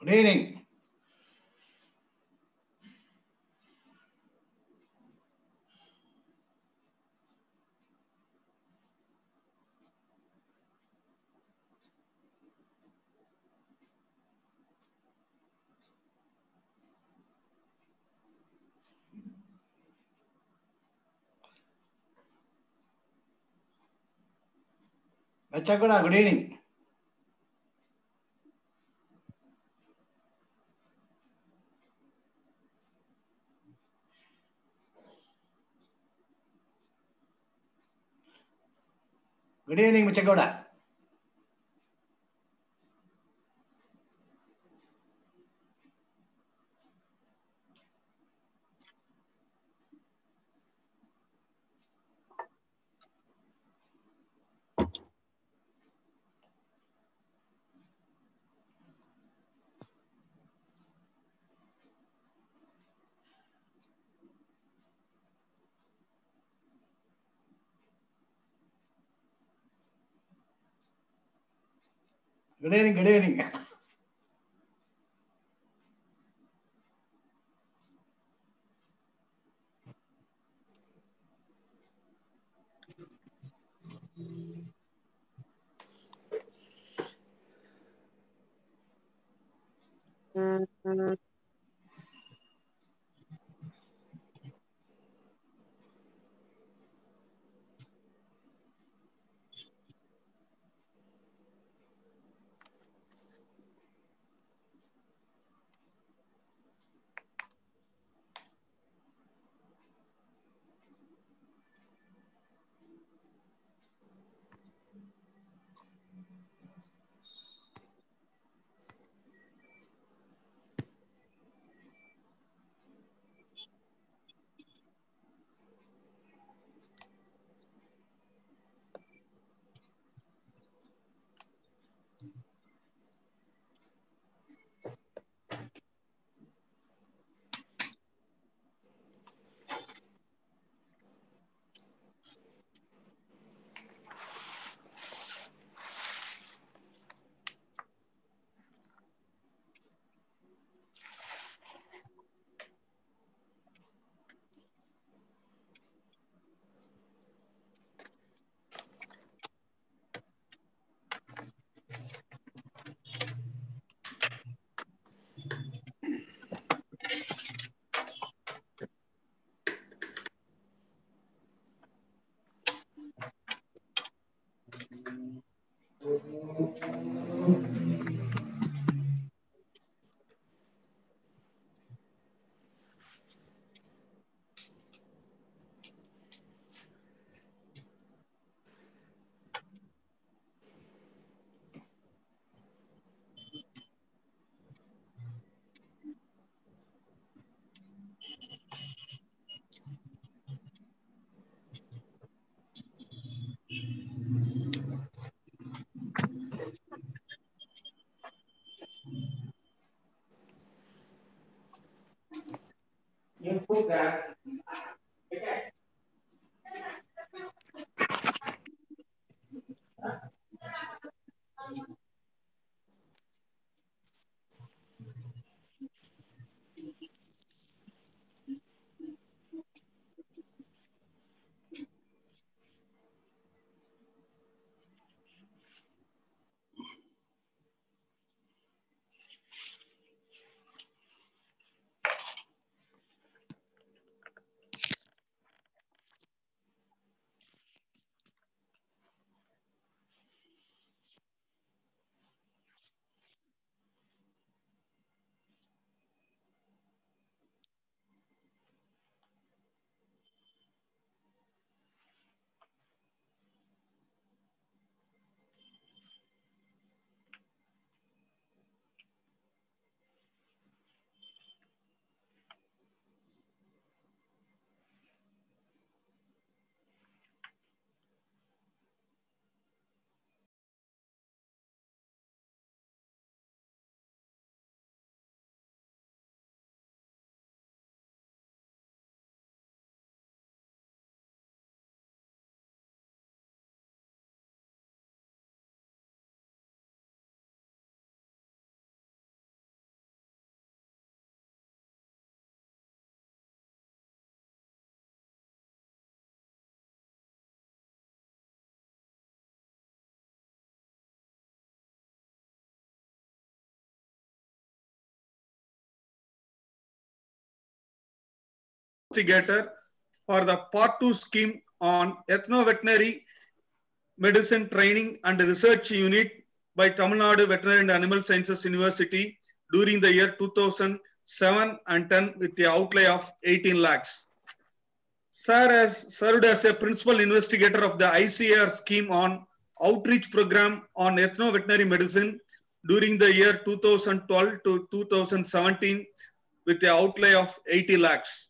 Good evening. Bachakura, good evening. Good evening, Bachakura. Good evening, good evening. investigator for the Part 2 scheme on ethno-veterinary medicine training and research unit by Tamil Nadu Veterinary and Animal Sciences University during the year 2007 and 10 with the outlay of 18 lakhs. Sir has served as a principal investigator of the ICAR scheme on outreach program on ethno-veterinary medicine during the year 2012 to 2017 with the outlay of 80 lakhs.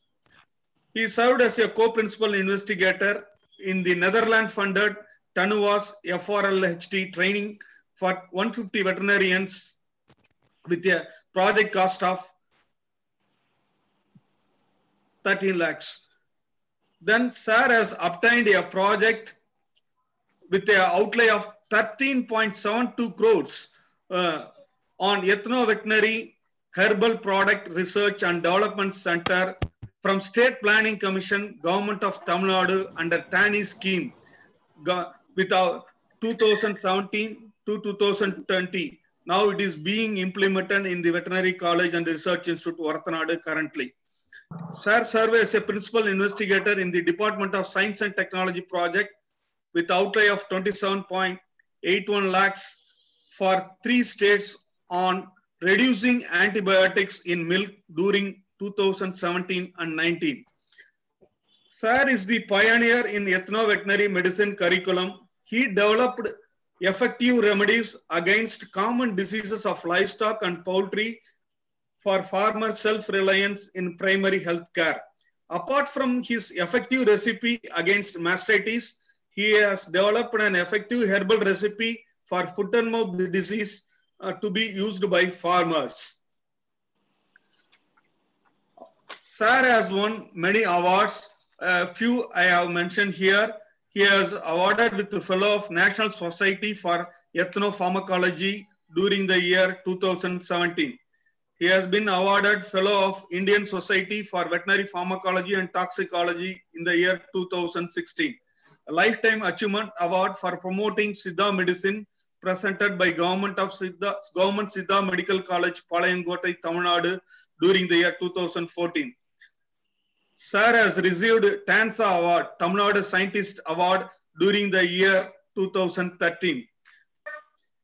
He served as a co-principal investigator in the Netherlands-funded TANUVAS FRLHT training for 150 veterinarians with a project cost of 13 lakhs. Then Sir has obtained a project with an outlay of 13.72 crores on ethno-veterinary herbal product research and development center from State Planning Commission, Government of Tamil Nadu under TANI scheme with 2017 to 2020. Now it is being implemented in the Veterinary College and Research Institute, Varathanadu currently. Sir served as a principal investigator in the Department of Science and Technology project with outlay of 27.81 lakhs for 3 states on reducing antibiotics in milk during 2017 and 19. Sir is the pioneer in ethno-veterinary medicine curriculum. He developed effective remedies against common diseases of livestock and poultry for farmer self-reliance in primary health care. Apart from his effective recipe against mastitis, he has developed an effective herbal recipe for foot and mouth disease to be used by farmers. Sir has won many awards. A few I have mentioned here. He has awarded with the Fellow of National Society for Ethnopharmacology during the year 2017. He has been awarded Fellow of Indian Society for Veterinary Pharmacology and Toxicology in the year 2016. A Lifetime Achievement Award for promoting Siddha medicine presented by Government Siddha Medical College, Palayangotai, Tamil Nadu during the year 2014. Sir has received TANSA Award, Tamil Nadu Scientist Award during the year 2013.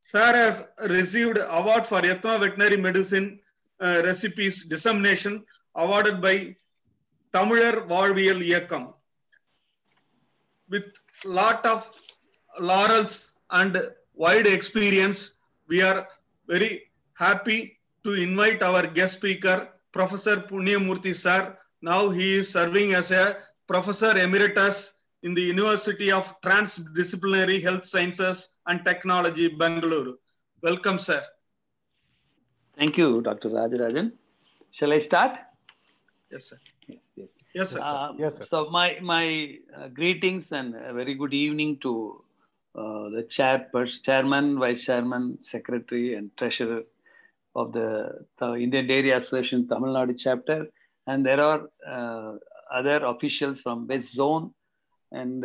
Sir has received award for ethno-veterinary medicine recipes dissemination awarded by Tamilar Valviyal Iyakkam. With lot of laurels and wide experience, we are very happy to invite our guest speaker, Professor Punyamurthy Sir. Now he is serving as a Professor Emeritus in the University of Transdisciplinary Health Sciences and Technology, Bangalore. Welcome, sir. Thank you, Dr. Rajarajan. Shall I start? Yes, sir. Yes, sir. Yes, sir. So my greetings and a very good evening to the chairman, vice chairman, secretary, and treasurer of the Indian Dairy Association Tamil Nadu chapter. And there are other officials from West Zone and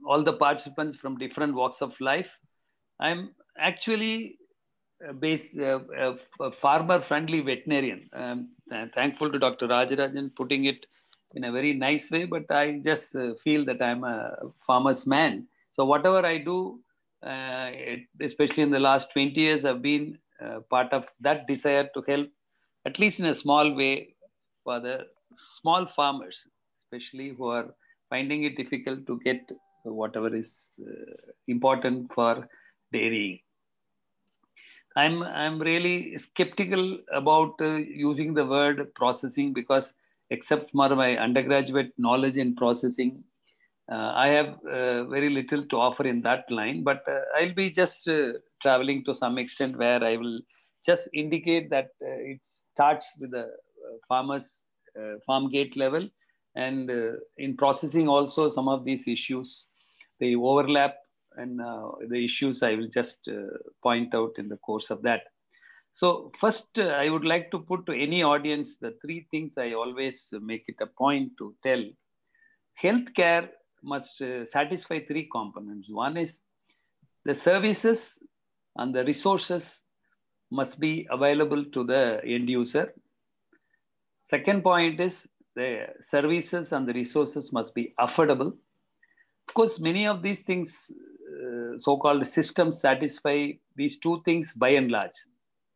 all the participants from different walks of life. I'm actually a farmer-friendly veterinarian. I'm thankful to Dr. Rajarajan putting it in a very nice way, but I just feel that I'm a farmer's man. So whatever I do, especially in the last 20 years, I've been part of that desire to help, at least in a small way, for the small farmers, especially who are finding it difficult to get whatever is important for dairying. I'm really skeptical about using the word processing because except for my undergraduate knowledge in processing, I have very little to offer in that line, but I'll be just traveling to some extent where I will just indicate that it starts with the farmers farm gate level, and in processing also some of these issues, they overlap, and the issues I will just point out in the course of that. So first, I would like to put to any audience the 3 things I always make it a point to tell. Healthcare must satisfy 3 components. One is the services and the resources must be available to the end user. Second point is the services and the resources must be affordable. Of course, many of these things, so-called systems, satisfy these two things by and large.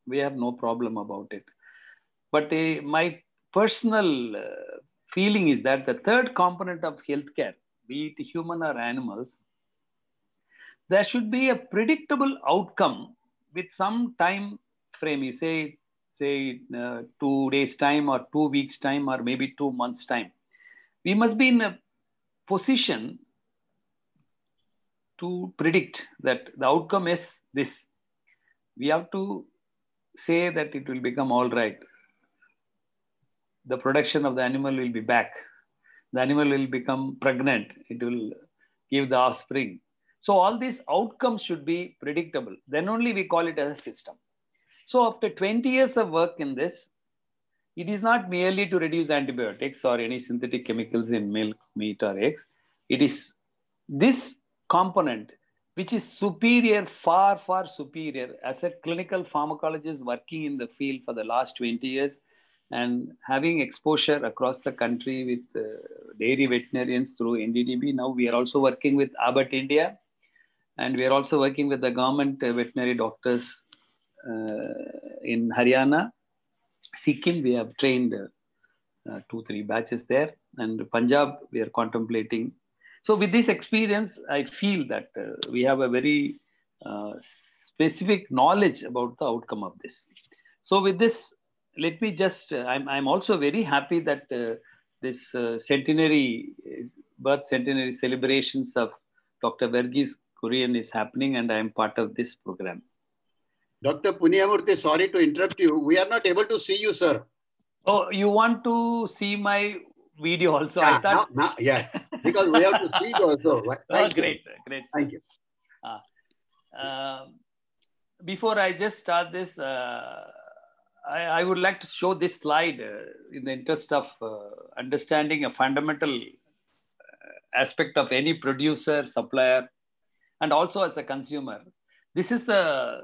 We have no problem about it. But my personal feeling is that the third component of healthcare, be it human or animals, there should be a predictable outcome with some time frame. You say 2 days time or 2 weeks time or maybe 2 months time. We must be in a position to predict that the outcome is this. We have to say that it will become all right. The production of the animal will be back. The animal will become pregnant. It will give the offspring. So all these outcomes should be predictable. Then only we call it as a system. So after 20 years of work in this, it is not merely to reduce antibiotics or any synthetic chemicals in milk, meat, or eggs. It is this component which is superior, far, far superior. As a clinical pharmacologist working in the field for the last 20 years and having exposure across the country with dairy veterinarians through NDDB, now we are also working with Abbott India, and we are also working with the government veterinary doctors in Haryana. Sikkim, we have trained 2-3 batches there, and Punjab, we are contemplating. So with this experience, I feel that we have a very specific knowledge about the outcome of this. So with this, let me just, I'm also very happy that this birth centenary celebrations of Dr. Verghese Kurian is happening, and I am part of this program. Dr. Punyamurthy, sorry to interrupt you. We are not able to see you, sir. Oh, you want to see my video also? Yeah, I thought. yeah, because we have to speak also. Thank you. Great. Thank you. Before I just start this, I would like to show this slide in the interest of understanding a fundamental aspect of any producer, supplier, and also as a consumer. This is the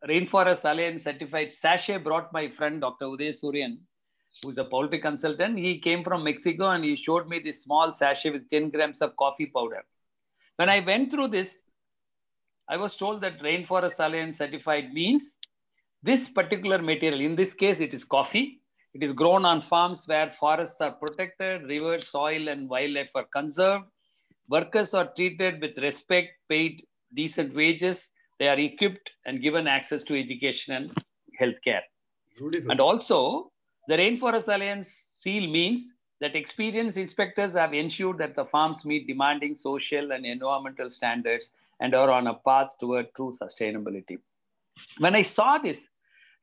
Rainforest Alliance certified sachet brought my friend Dr. Uday Suryan, who is a poultry consultant. He came from Mexico and he showed me this small sachet with 10 grams of coffee powder. When I went through this, I was told that Rainforest Alliance certified means this particular material, in this case, it is coffee. It is grown on farms where forests are protected, rivers, soil, and wildlife are conserved. Workers are treated with respect, paid decent wages. They are equipped and given access to education and healthcare. Beautiful. And also, the Rainforest Alliance seal means that experienced inspectors have ensured that the farms meet demanding social and environmental standards and are on a path toward true sustainability. When I saw this,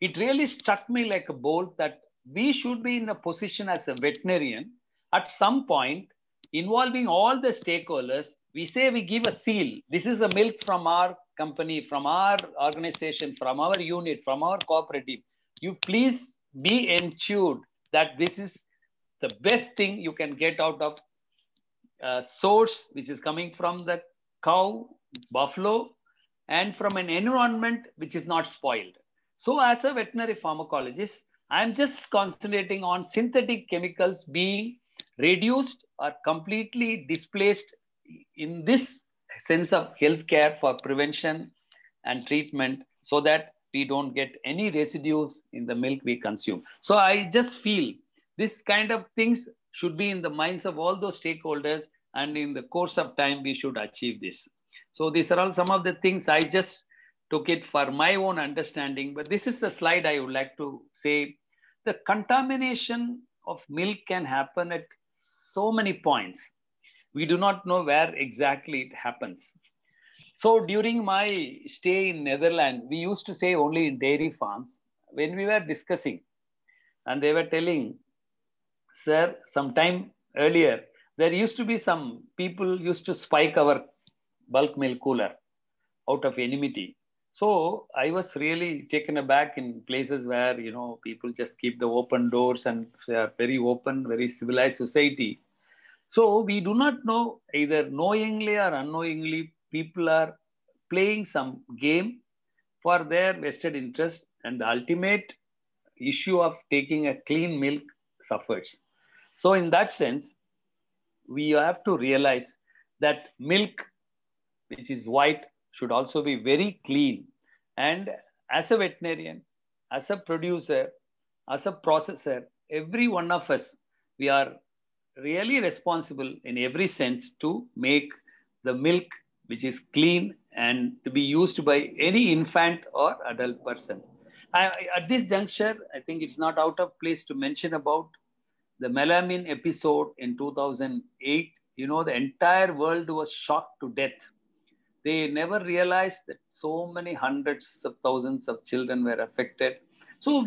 it really struck me like a bolt that we should be in a position as a veterinarian at some point involving all the stakeholders. We say we give a seal. This is the milk from our company, from our organization, from our unit, from our cooperative. You please be ensured that this is the best thing you can get out of a source which is coming from the cow, buffalo, and from an environment which is not spoiled. So as a veterinary pharmacologist, I'm just concentrating on synthetic chemicals being reduced or completely displaced in this sense of healthcare for prevention and treatment, so that we don't get any residues in the milk we consume. So I just feel this kind of things should be in the minds of all those stakeholders, and in the course of time, we should achieve this. So these are all some of the things. I just took it for my own understanding, but this is the slide I would like to say. The contamination of milk can happen at so many points. We do not know where exactly it happens. So during my stay in Netherlands, we used to stay only in dairy farms. When we were discussing, and they were telling, sir, sometime earlier, there used to be some people used to spike our bulk milk cooler out of enmity. So I was really taken aback in places where, you know, people just keep the open doors and they are very open, very civilized society. So we do not know, either knowingly or unknowingly, people are playing some game for their vested interest, and the ultimate issue of taking a clean milk suffers. So in that sense, we have to realize that milk, which is white, should also be very clean. And as a veterinarian, as a producer, as a processor, every one of us, we are really responsible in every sense to make the milk which is clean and to be used by any infant or adult person. At this juncture, I think it's not out of place to mention about the melamine episode in 2008. You know, the entire world was shocked to death. They never realized that so many hundreds of thousands of children were affected. So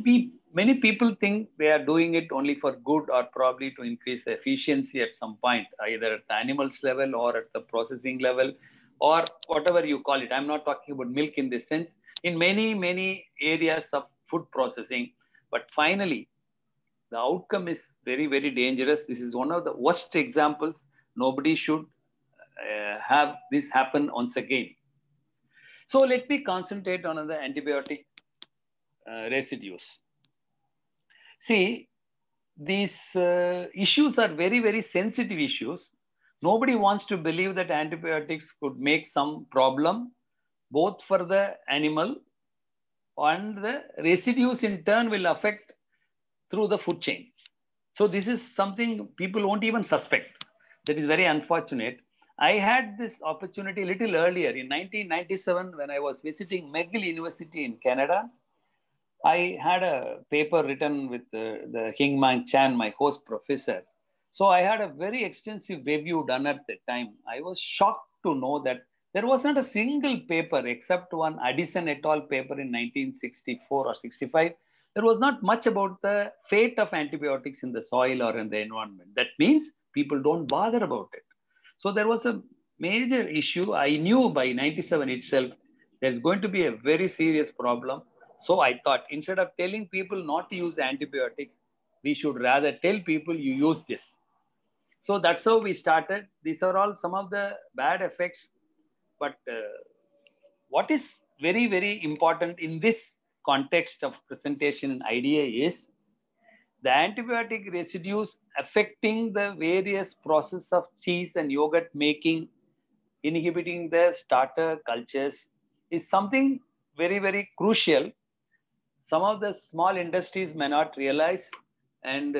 many people think they are doing it only for good or probably to increase efficiency at some point, either at the animals level or at the processing level or whatever you call it. I'm not talking about milk in this sense, in many, many areas of food processing. But finally, the outcome is very, very dangerous. This is one of the worst examples. Nobody should have this happen once again. So let me concentrate on the antibiotic residues. See, these issues are very, very sensitive issues. Nobody wants to believe that antibiotics could make some problem, both for the animal and the residues in turn will affect through the food chain. So this is something people won't even suspect. That is very unfortunate. I had this opportunity a little earlier in 1997 when I was visiting McGill University in Canada. I had a paper written with the Hing-Man Chan, my host professor. So I had a very extensive review done at the time. I was shocked to know that there was not a single paper except one Addison et al. Paper in 1964 or 65. There was not much about the fate of antibiotics in the soil or in the environment. That means people don't bother about it. So there was a major issue. I knew by 97 itself, there's going to be a very serious problem. So I thought instead of telling people not to use antibiotics, we should rather tell people you use this. So that's how we started. These are all some of the bad effects. But what is very, very important in this context of presentation and idea is the antibiotic residues affecting the various process of cheese and yogurt making, inhibiting the starter cultures is something very, very crucial. Some of the small industries may not realize. And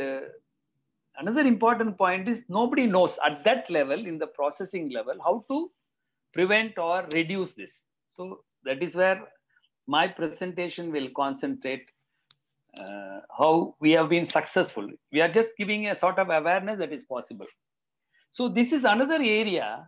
another important point is nobody knows at that level, in the processing level, how to prevent or reduce this. So that is where my presentation will concentrate. How we have been successful. We are just giving a sort of awareness that is possible. So this is another area.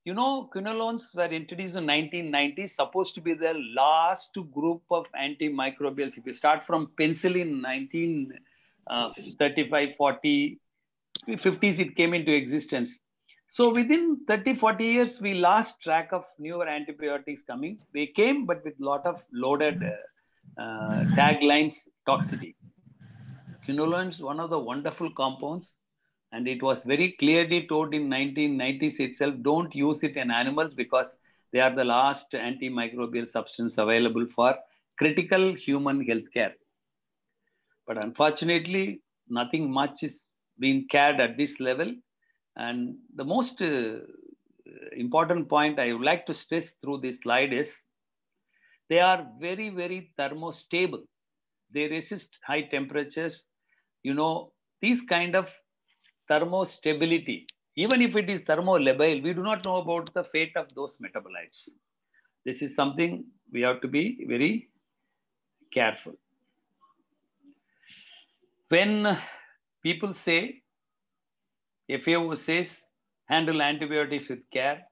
You know, quinolones were introduced in 1990, supposed to be the last group of antimicrobials. If you start from penicillin, 1935, 40, 50s, it came into existence. So within 30, 40 years, we lost track of newer antibiotics coming. They came, but with a lot of loaded taglines, toxicity. Quinolones, one of the wonderful compounds, and it was very clearly told in 1990s itself, don't use it in animals because they are the last antimicrobial substance available for critical human health care. But unfortunately, nothing much is being cared at this level. And the most important point I would like to stress through this slide is they are very, very thermostable. They resist high temperatures. You know, these kind of thermostability, even if it is thermolabile, we do not know about the fate of those metabolites. This is something we have to be very careful. When people say, FAO says, handle antibiotics with care,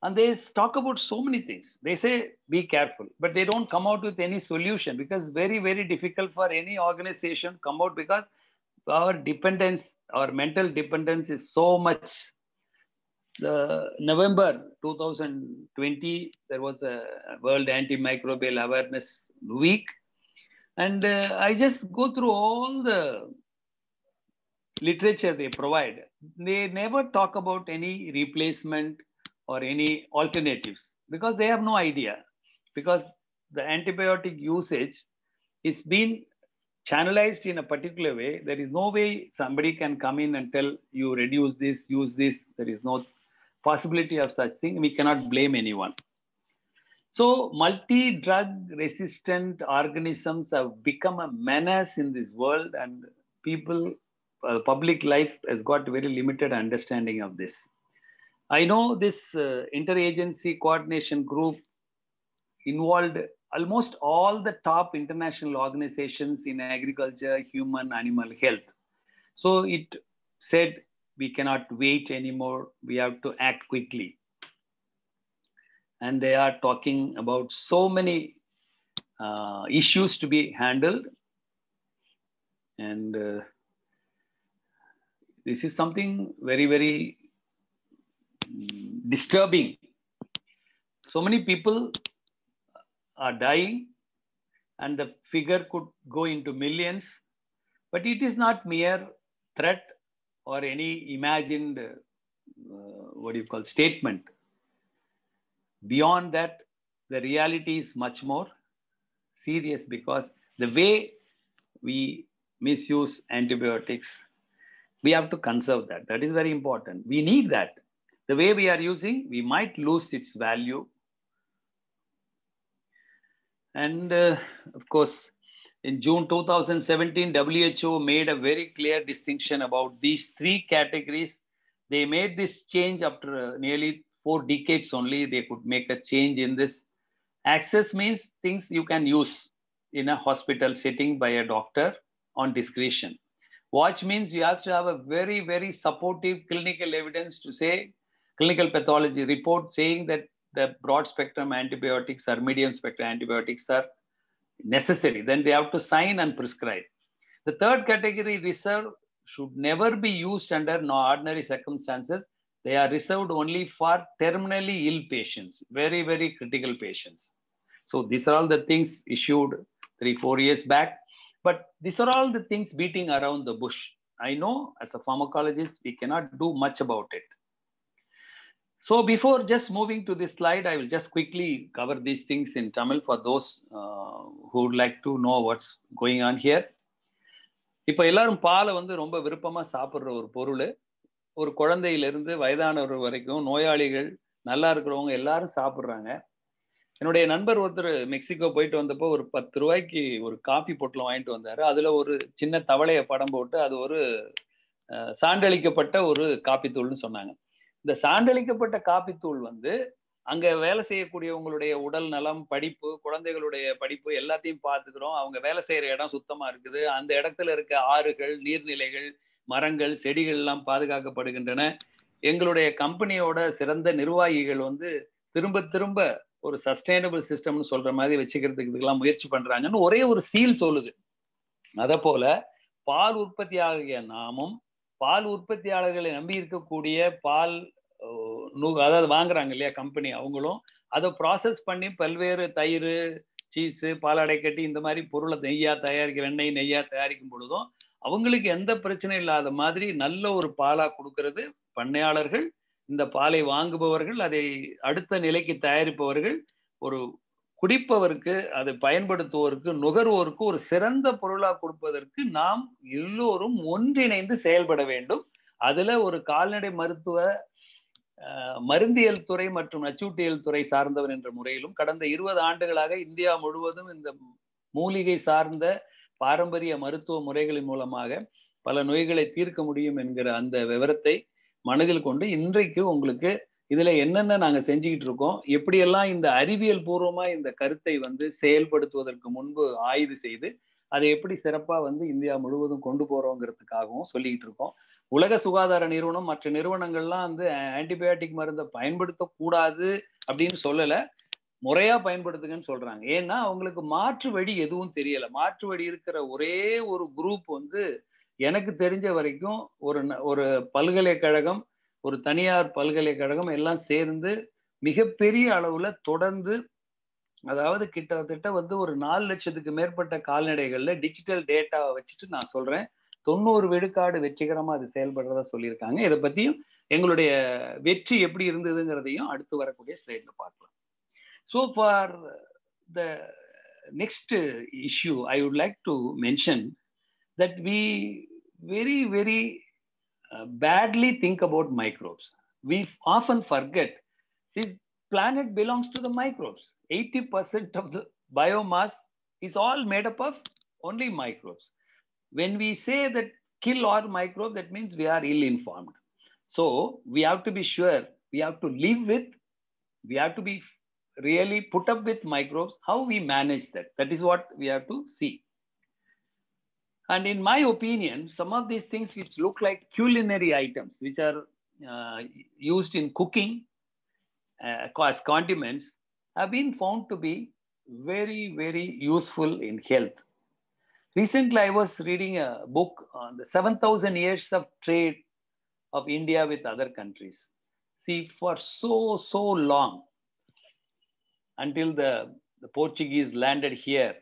and they talk about so many things. They say, be careful, but they don't come out with any solution because very, very difficult for any organization come out because our dependence, our mental dependence is so much. The November 2020, there was a World Antimicrobial Awareness Week. And I just go through all the literature they provide. They never talk about any replacement or any alternatives because they have no idea. Because the antibiotic usage is being channelized in a particular way, there is no way somebody can come in and tell you reduce this, use this. There is no possibility of such thing. We cannot blame anyone. So multi-drug resistant organisms have become a menace in this world, and people, public life has got very limited understanding of this. I know this interagency coordination group involved almost all the top international organizations in agriculture, human, animal health. So it said, we cannot wait anymore. We have to act quickly. And they are talking about so many issues to be handled. And this is something very, very disturbing. So many people are dying, and the figure could go into millions, but it is not mere threat or any imagined, statement. Beyond that, the reality is much more serious, because the way we misuse antibiotics, we have to conserve that. That is very important. We need that. The way we are using, we might lose its value. And of course, in June 2017, WHO made a very clear distinction about these three categories. They made this change after nearly 4 decades only. They could make a change in this. Access means things you can use in a hospital setting by a doctor on discretion. Watch means you have to have a very, very supportive clinical evidence to say, clinical pathology report saying that the broad spectrum antibiotics or medium spectrum antibiotics are necessary. Then they have to sign and prescribe. The third category, reserve, should never be used under no ordinary circumstances. They are reserved only for terminally ill patients, very, very critical patients. So these are all the things issued 3-4 years back. But these are all the things beating around the bush. I know as a pharmacologist, we cannot do much about it. So before just moving to this slide, I will just quickly cover these things in Tamil for those who would like to know what's going on here. இப்போ எல்லாரும் பாலை வந்து ரொம்ப விருப்பமா சாப்பிட்ற ஒரு பொருள். ஒரு குழந்தையிலிருந்து வயதானவர் வரைக்கும் நோயாளிகள், நல்லா இருக்கிறவங்க எல்லாரும் சாப்பிட்றாங்க. என்னுடைய நண்பர் ஒருத்தர் மெக்சிகோ போயிட்டு வந்தப்போ ஒரு 10 ரூபாய்க்கு ஒரு காபி பொட்டலம் வாங்கிட்டு வந்தாரு. அதுல ஒரு சின்ன தவளையை படம் போட்டு அது ஒரு சான்றளிக்கப்பட்ட ஒரு காப்பித்தூள்னு சொன்னாங்க. இந்த சான்றளிக்கப்பட்ட காப்பித்தூள் வந்து அங்க வேலை செய்யக்கூடியவங்களுடைய உடல் நலம், படிப்பு, குழந்தைகளுடைய படிப்பு எல்லாத்தையும் பார்த்துக்கிறோம். அவங்க வேலை செய்யற இடம் சுத்தமா இருக்குது. அந்த இடத்துல இருக்க ஆறுகள், நீர்நிலைகள், மரங்கள், செடிகள் எல்லாம் பாதுகாக்கப்படுகின்றன. எங்களுடைய கம்பெனியோட சிறந்த நிர்வாகிகள் வந்து திரும்ப திரும்ப ஒரு சஸ்டைனபிள் சிஸ்டம்னு சொல்ற மாதிரி வச்சுக்கிறதுக்கு இதுக்கெல்லாம் முயற்சி பண்றாங்கன்னு ஒரே ஒரு சீல் சொல்லுது. அத போல பால் உற்பத்தியாகிய நாமும், பால் உற்பத்தியாளர்களை நம்பி இருக்கக்கூடிய பால் அதாவது வாங்குறாங்க இல்லையா கம்பெனி, அவங்களும் அதை ப்ராசஸ் பண்ணி பல்வேறு தயிர், சீஸு, பாலாடை கட்டி இந்த மாதிரி பொருளை நெய்யா தயாரிக்க, வெண்ணெய் நெய்யா தயாரிக்கும் பொழுதும் அவங்களுக்கு எந்த பிரச்சனையும் இல்லாத மாதிரி நல்ல ஒரு பாலா கொடுக்கறது பண்ணையாளர்கள், இந்த பாலை வாங்குபவர்கள், அதை அடுத்த நிலைக்கு தயாரிப்பவர்கள், ஒரு குடிப்பவருக்கு, அதை பயன்படுத்துவோருக்கு, நுகர்வோருக்கு ஒரு சிறந்த பொருளா கொடுப்பதற்கு நாம் எல்லோரும் ஒன்றிணைந்து செயல்பட வேண்டும். அதுல ஒரு கால்நடை மருத்துவ மருந்தியல் துறை மற்றும் நச்சூட்டியல் துறை சார்ந்தவர் என்ற முறையிலும் கடந்த 20 ஆண்டுகளாக இந்தியா முழுவதும் இந்த மூலிகை சார்ந்த பாரம்பரிய மருத்துவ முறைகளின் மூலமாக பல நோய்களை தீர்க்க முடியும் என்கிற அந்த விவரத்தை மனதில் கொண்டு இன்றைக்கு உங்களுக்கு இதுல என்னென்ன நாங்க செஞ்சுக்கிட்டு இருக்கோம், எப்படியெல்லாம் இந்த அறிவியல் பூர்வமா இந்த கருத்தை வந்து செயல்படுத்துவதற்கு முன்பு ஆய்வு செய்து அதை எப்படி சிறப்பா வந்து இந்தியா முழுவதும் கொண்டு போறோங்கிறதுக்காகவும் சொல்லிக்கிட்டு இருக்கோம். உலக சுகாதார நிறுவனம் மற்ற நிறுவனங்கள்லாம் வந்து ஆன்டிபயோட்டிக் மருந்தை பயன்படுத்தக்கூடாது அப்படின்னு சொல்லல, முறையா பயன்படுத்துங்கன்னு சொல்றாங்க. ஏன்னா அவங்களுக்கு மாற்று வழி எதுவும் தெரியல. மாற்று வழி இருக்கிற ஒரே ஒரு குரூப் வந்து எனக்கு தெரிஞ்ச வரைக்கும் ஒரு பல்கலைக்கழகம், ஒரு தனியார் பல்கலைக்கழகம் எல்லாம் சேர்ந்து மிகப்பெரிய அளவுல தொடர்ந்து, அதாவது கிட்டத்தட்ட வந்து ஒரு 4 லட்சத்துக்கு மேற்பட்ட கால்நடைகள்ல டிஜிட்டல் டேட்டாவை வச்சுட்டு நான் சொல்றேன் 90 விழுக்காடு வெற்றிகரமா அது செயல்படுறதா சொல்லியிருக்காங்க. இதை பத்தியும் எங்களுடைய வெற்றி எப்படி இருந்ததுங்கிறதையும் அடுத்து வரக்கூடிய ஸ்லைட்ல பார்க்கலாம். So for the next issue, I would like to mention that we very badly think about microbes. We often forget this planet belongs to the microbes. 80% of the biomass is all made up of only microbes. When we say that kill all microbes, that means we are ill-informed. So we have to be sure, we have to live with, we have to be really put up with microbes, how we manage that. That is what we have to see. And in my opinion, some of these things which look like culinary items, which are used in cooking as condiments, have been found to be very useful in health. Recently, I was reading a book on the 7,000 years of trade of India with other countries. See, for so long, until the Portuguese landed here,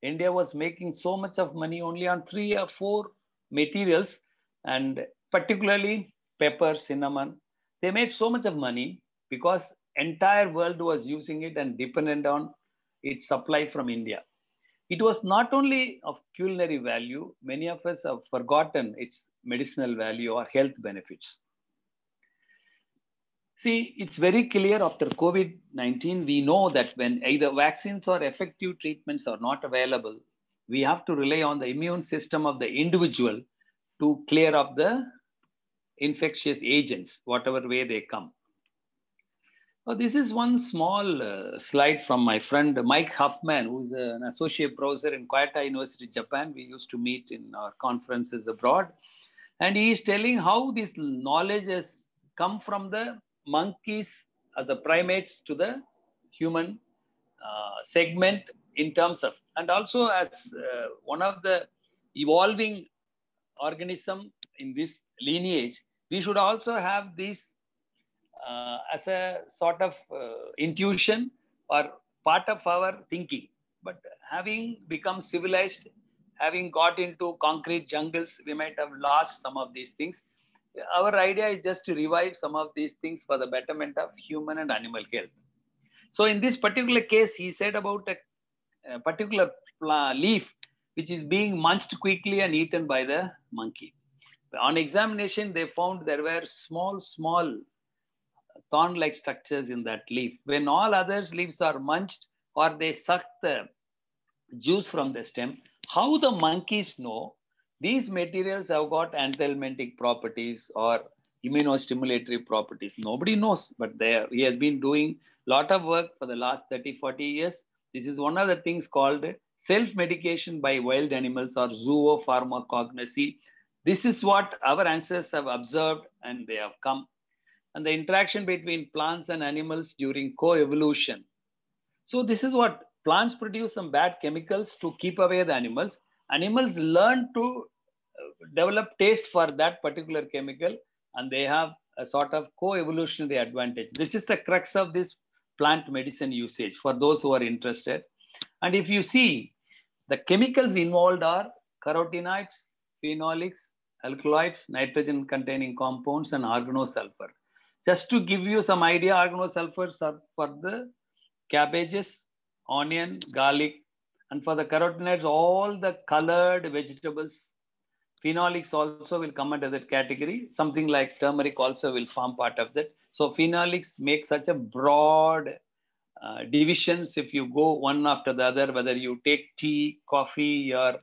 India was making so much of money only on 3 or 4 materials, and particularly pepper, cinnamon. They made so much of money because entire world was using it and dependent on its supply from India. It was not only of culinary value, many of us have forgotten its medicinal value or health benefits. See, it's very clear after COVID-19, we know that when either vaccines or effective treatments are not available, we have to rely on the immune system of the individual to clear up the infectious agents, whatever way they come. Now, this is one small slide from my friend Mike Huffman, who is an associate professor in Kyoto University, Japan. We used to meet in our conferences abroad. And he is telling how this knowledge has come from the monkeys as a primates to the human segment in terms of, and also as one of the evolving organism in this lineage, we should also have this as a sort of intuition or part of our thinking. But having become civilized, having got into concrete jungles, we might have lost some of these things. Our idea is just to revive some of these things for the betterment of human and animal health. So in this particular case, he said about a particular leaf which is being munched quickly and eaten by the monkey. On examination, they found there were small thorn-like structures in that leaf. When all other leaves are munched or they suck the juice from the stem, how the monkeys know these materials have got anthelmintic properties or immunostimulatory properties? Nobody knows, but he has been doing a lot of work for the last 30-40 years. This is one of the things called self-medication by wild animals or zoopharmacognosy. This is what our ancestors have observed and they have come. And the interaction between plants and animals during co-evolution. So this is what plants produce some bad chemicals to keep away the animals. Animals learn to develop taste for that particular chemical and they have a sort of co-evolutionary advantage. This is the crux of this plant medicine usage for those who are interested. And if you see, the chemicals involved are carotenoids, phenolics, alkaloids, nitrogen containing compounds, and organosulfur. Just to give you some idea, organosulfurs are for the cabbages, onion, garlic, and for the carotenoids, all the colored vegetables. Phenolics also will come under that category. Something like turmeric also will form part of that. So phenolics make such a broad divisions. If you go one after the other, whether you take tea, coffee, or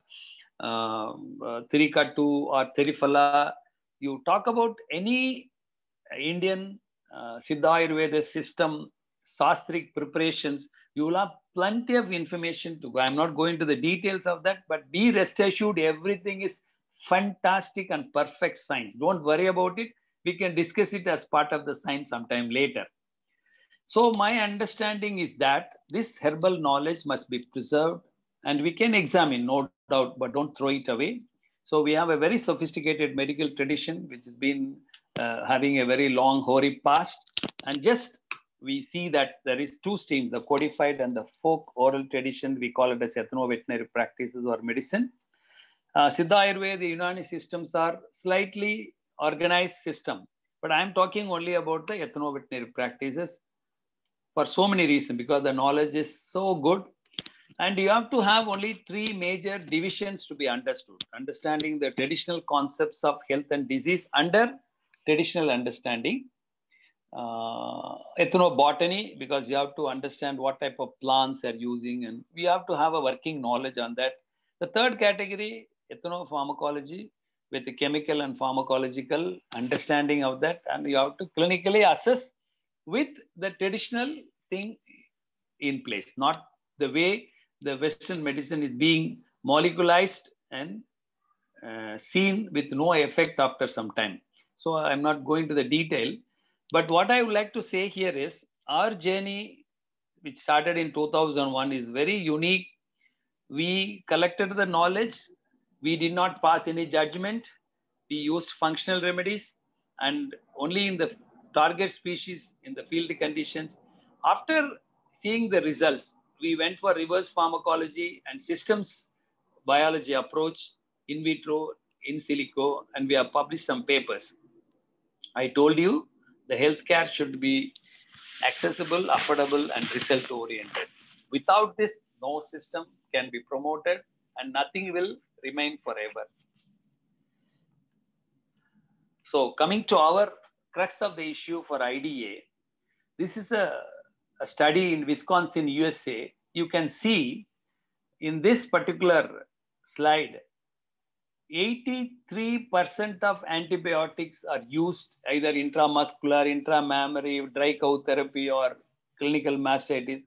Tirikattu or Tirifala, you talk about any Indian Siddha Ayurveda system, Sastric preparations, you will have plenty of information to go. I'm not going to the details of that, but be rest assured everything is fantastic and perfect science. Don't worry about it. We can discuss it as part of the science sometime later. So my understanding is that this herbal knowledge must be preserved and we can examine, no doubt, but don't throw it away. So we have a very sophisticated medical tradition, which has been having a very long hoary past. And just we see that there is two streams, the codified and the folk oral tradition. We call it as ethno-veterinary practices or medicine. Siddha Ayurveda, the Unani systems are slightly organized system. But I'm talking only about the ethno-veterinary practices for so many reasons, because the knowledge is so good. And you have to have only three major divisions to be understood. Understanding the traditional concepts of health and disease under traditional understanding. Ethnobotany, because you have to understand what type of plants they're using, and we have to have a working knowledge on that. The third category, ethnopharmacology, with the chemical and pharmacological understanding of that, and you have to clinically assess with the traditional thing in place, not the way the Western medicine is being molecularized and seen with no effect after some time. So I'm not going to the detail, but what I would like to say here is our journey, which started in 2001, is very unique. We collected the knowledge. We did not pass any judgment. We used functional remedies and only in the target species in the field conditions. After seeing the results, we went for reverse pharmacology and systems biology approach, in vitro, in silico, and we have published some papers. I told you the healthcare should be accessible, affordable, and result oriented. Without this, no system can be promoted and nothing will remain forever. So coming to our crux of the issue for IDA, this is a study in Wisconsin, USA. You can see in this particular slide, 83% of antibiotics are used either intramuscular, intramammary, dry cow therapy, or clinical mastitis,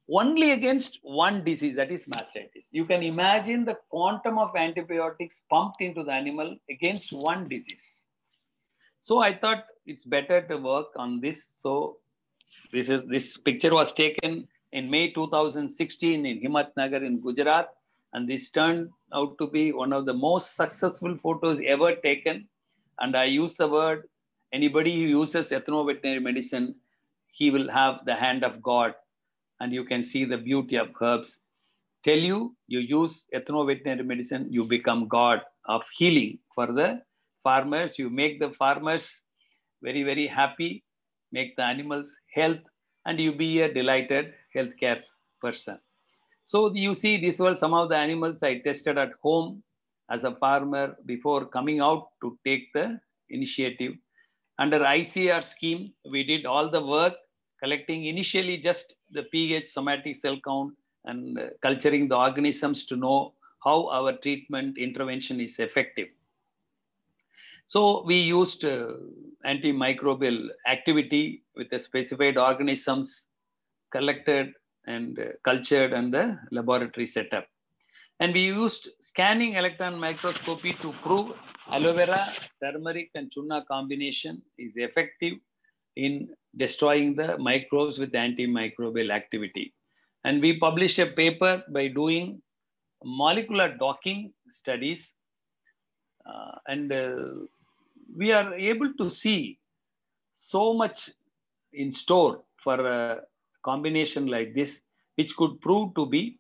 only against one disease, that is mastitis. You can imagine the quantum of antibiotics pumped into the animal against one disease. So I thought it's better to work on this. So this picture was taken in May 2016 in Himatnagar in Gujarat. And this turned out to be one of the most successful photos ever taken. And I use the word, anybody who uses ethnoveterinary medicine, he will have the hand of God. And you can see the beauty of herbs. Tell you, you use ethnoveterinary medicine, you become God of healing for the farmers. You make the farmers very, very happy, make the animals health, and you be a delighted healthcare person. So you see, these were some of the animals I tested at home as a farmer before coming out to take the initiative. Under ICR scheme, we did all the work, collecting initially just the pH, somatic cell count, and culturing the organisms to know how our treatment intervention is effective. So we used antimicrobial activity with the specified organisms collected and cultured and the laboratory setup. And we used scanning electron microscopy to prove aloe vera, turmeric, and chunna combination is effective in destroying the microbes with antimicrobial activity. And we published a paper by doing molecular docking studies. We are able to see so much in store for a combination like this, which could prove to be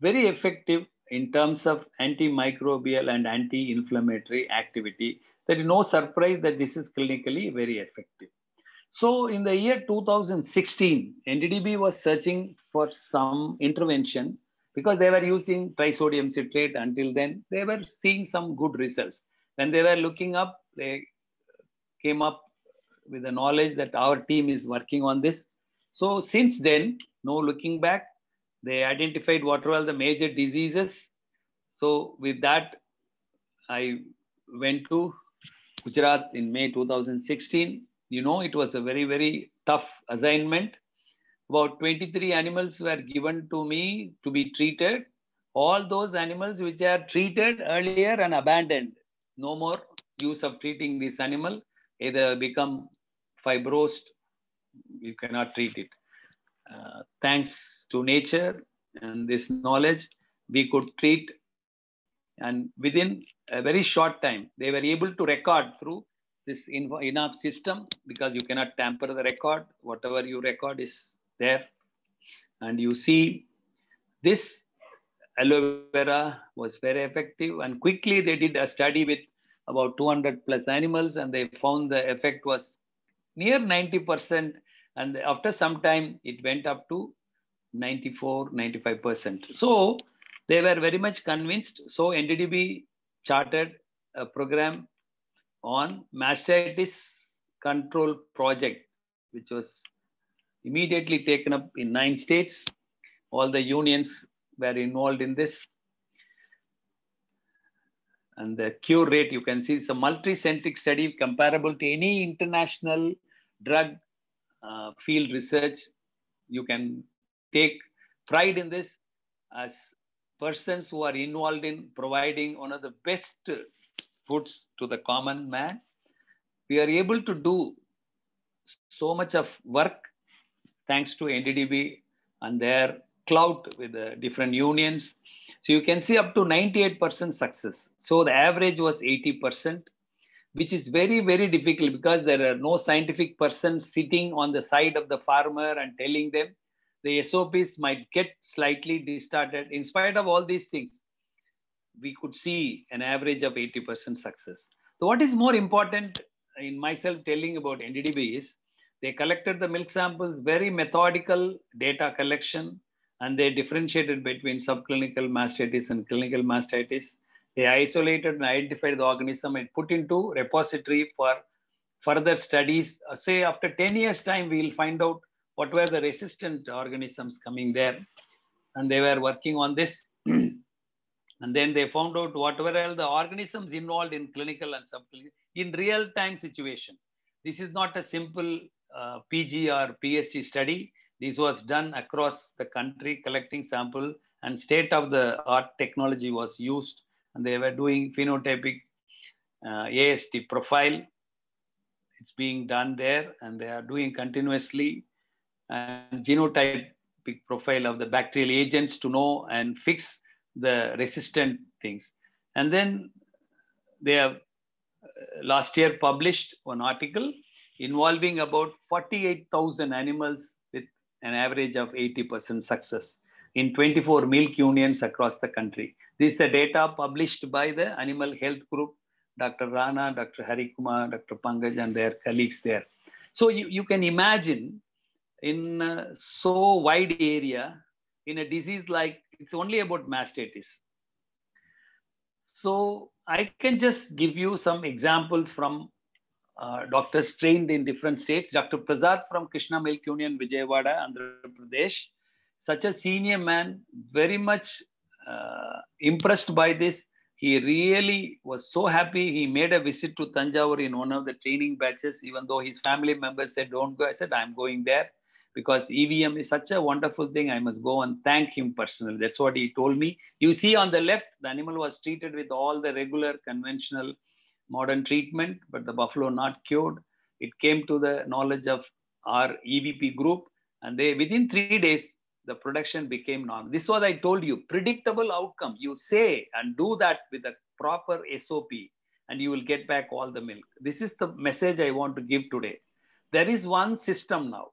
very effective in terms of antimicrobial and anti-inflammatory activity. There is no surprise that this is clinically very effective. So in the year 2016, NDDB was searching for some intervention because they were using trisodium citrate. Until then, they were seeing some good results. When they were looking up, they came up with the knowledge that our team is working on this. So since then, no looking back, they identified what were the major diseases. So with that, I went to Gujarat in May 2016. You know, it was a very, very tough assignment. About 23 animals were given to me to be treated. All those animals which are treated earlier and abandoned. No more use of treating this animal. Either become fibrosed, you cannot treat it. Thanks to nature and this knowledge, we could treat, and within a very short time, they were able to record through this enough system, because you cannot tamper the record. Whatever you record is there. And you see this aloe vera was very effective, and quickly they did a study with about 200 plus animals, and they found the effect was near 90%. And after some time, it went up to 94, 95%. So they were very much convinced. So NDDB chartered a program on mastitis control project, which was immediately taken up in 9 states. All the unions were involved in this. And the cure rate, you can see, it's a multi-centric study comparable to any international drug field research. You can take pride in this as persons who are involved in providing one of the best foods to the common man. We are able to do so much of work thanks to NDDB and their clout with the different unions. So you can see up to 98% success. So the average was 80%, which is very, very difficult because there are no scientific persons sitting on the side of the farmer and telling them. The SOPs might get slightly distorted. In spite of all these things, we could see an average of 80% success. So what is more important in myself telling about NDDB is they collected the milk samples, very methodical data collection, and they differentiated between subclinical mastitis and clinical mastitis. They isolated and identified the organism and put into repository for further studies. Say after 10 years time, we will find out what were the resistant organisms coming there. And they were working on this. And then they found out what were all the organisms involved in clinical and subclinical in real-time situation. This is not a simple PG or PhD study. This was done across the country, collecting sample, and state-of-the-art technology was used. And they were doing phenotypic AST profile. It's being done there, and they are doing continuously and genotypic profile of the bacterial agents to know and fix the resistant things. And then they have last year published one article involving about 48,000 animals with an average of 80% success in 24 milk unions across the country. This is the data published by the Animal Health Group, Dr. Rana, Dr. Harikumar, Dr. Pankaj, and their colleagues there. So you can imagine in so wide area, in a disease like, it's only about mastitis. So I can just give you some examples from doctors trained in different states. Dr. Prasad from Krishna Milk Union, Vijayawada, Andhra Pradesh, such a senior man, very much impressed by this. He really was so happy. He made a visit to Tanjavur in one of the training batches, even though his family members said, don't go. I said, I'm going there because EVM is such a wonderful thing. I must go and thank him personally. That's what he told me. You see on the left, the animal was treated with all the regular conventional modern treatment, but the buffalo not cured. It came to the knowledge of our EVP group, and they within 3 days, the production became normal. This is what I told you, predictable outcome. You say and do that with a proper SOP, and you will get back all the milk. This is the message I want to give today. There is one system now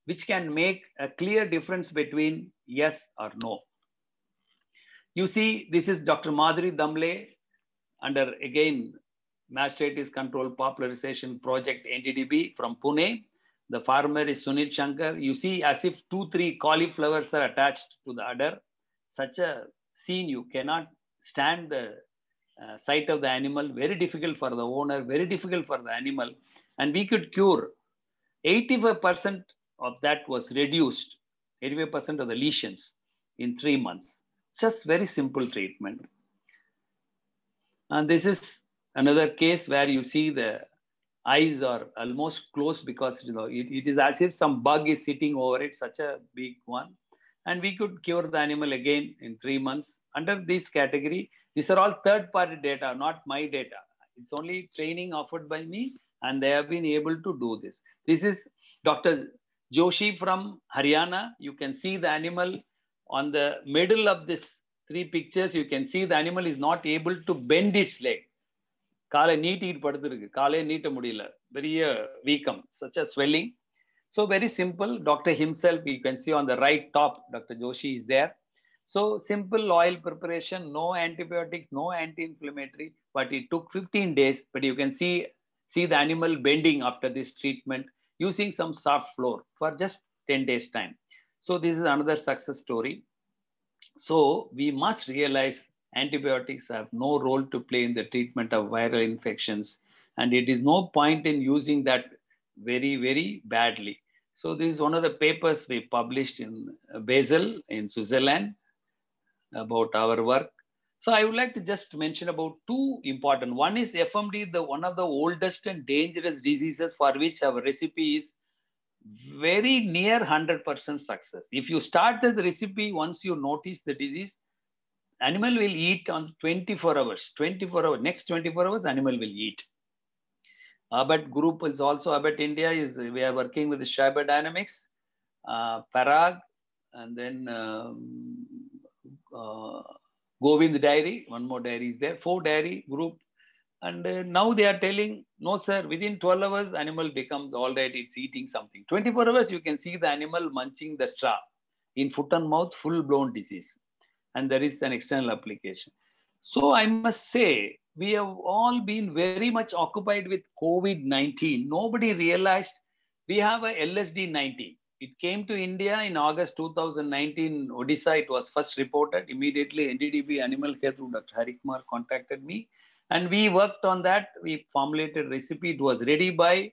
which can make a clear difference between yes or no. You see, this is Dr. Madhuri Damle under, again, Mastitis Control Popularization Project NDDB from Pune. The farmer is Sunil Shankar. You see as if 2-3 cauliflowers are attached to the udder. Such a scene, you cannot stand the sight of the animal. Very difficult for the owner, very difficult for the animal. And we could cure 85% of that was reduced, 85% of the lesions in 3 months. Just very simple treatment. And this is another case where you see the eyes are almost closed because it is as if some bug is sitting over it, such a big one. And we could cure the animal again in 3 months. Under this category, these are all third-party data, not my data. It's only training offered by me, and they have been able to do this. This is Dr. Joshi from Haryana. You can see the animal on the middle of this 3 pictures. You can see the animal is not able to bend its leg. Kaale neetit paduthiruku, kaale neeta mudiyala, very weakam, such a swelling. So very simple. Doctor himself, you can see on the right top, Dr. Joshi is there. So simple oil preparation, no antibiotics, no anti-inflammatory, but it took 15 days. But you can see the animal bending after this treatment using some soft floor for just 10 days time. So this is another success story. So we must realize antibiotics have no role to play in the treatment of viral infections, and it is no point in using that very, very badly. So this is one of the papers we published in Basel in Switzerland about our work. So I would like to just mention about two important. One is FMD, the one of the oldest and dangerous diseases for which our recipe is very near 100% success. If you start the recipe, once you notice the disease, animal will eat on 24 hours. 24 hours. Next 24 hours, animal will eat. Abbott group is also Abbott India. We are working with the Schreiber Dynamics, Parag, and then Govind Dairy. One more dairy is there. 4 dairy group. And now they are telling, no, sir, within 12 hours, animal becomes all right, it's eating something. 24 hours, you can see the animal munching the straw. In foot and mouth, full-blown disease. And there is an external application. So I must say, we have all been very much occupied with COVID-19. Nobody realized we have a LSD-19. It came to India in August 2019, Odisha. It was first reported. Immediately, NDDB Animal Care through Dr. Harikumar contacted me. And we worked on that. We formulated recipe. It was ready by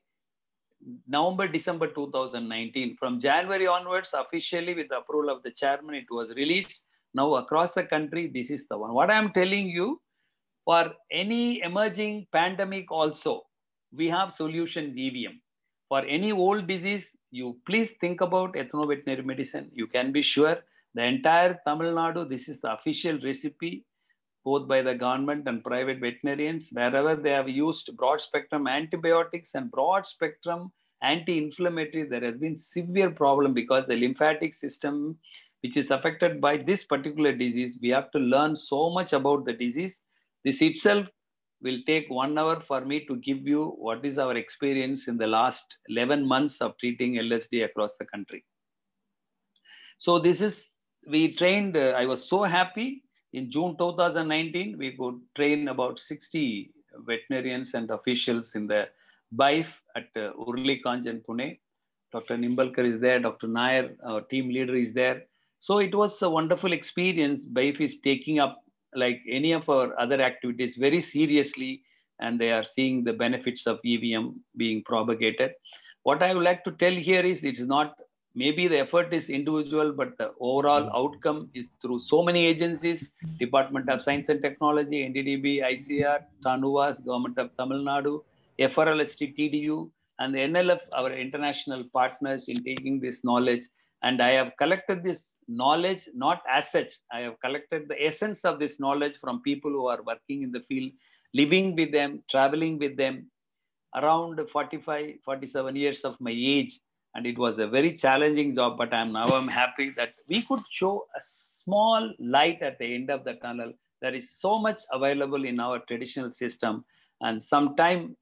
November, December 2019. From January onwards, officially with the approval of the chairman, it was released. Now across the country, this is the one. What I'm telling you, for any emerging pandemic also, we have solution EVM. For any old disease, you please think about ethno-veterinary medicine. You can be sure the entire Tamil Nadu, this is the official recipe, both by the government and private veterinarians. Wherever they have used broad spectrum antibiotics and broad spectrum anti-inflammatory, there has been severe problem because the lymphatic system, which is affected by this particular disease, we have to learn so much about the disease. This itself will take 1 hour for me to give you what is our experience in the last 11 months of treating LSD across the country. So this is, we trained, I was so happy. In June 2019, we could train about 60 veterinarians and officials in the BIFE at Urli Kanjan, Pune. Dr. Nimbalkar is there, Dr. Nair, our team leader, is there. So it was a wonderful experience. BIFE is taking up, like any of our other activities, very seriously, and they are seeing the benefits of EVM being propagated. What I would like to tell here is, it is not, maybe the effort is individual, but the overall outcome is through so many agencies: Department of Science and Technology, NDDB, ICR, TANUVAS, Government of Tamil Nadu, FRLST, TDU, and the NLF, our international partners in taking this knowledge. And I have collected this knowledge, not as such. I have collected the essence of this knowledge from people who are working in the field, living with them, traveling with them, around 45, 47 years of my age. And it was a very challenging job, but I'm happy that we could show a small light at the end of the tunnel. There is so much available in our traditional system, and sometime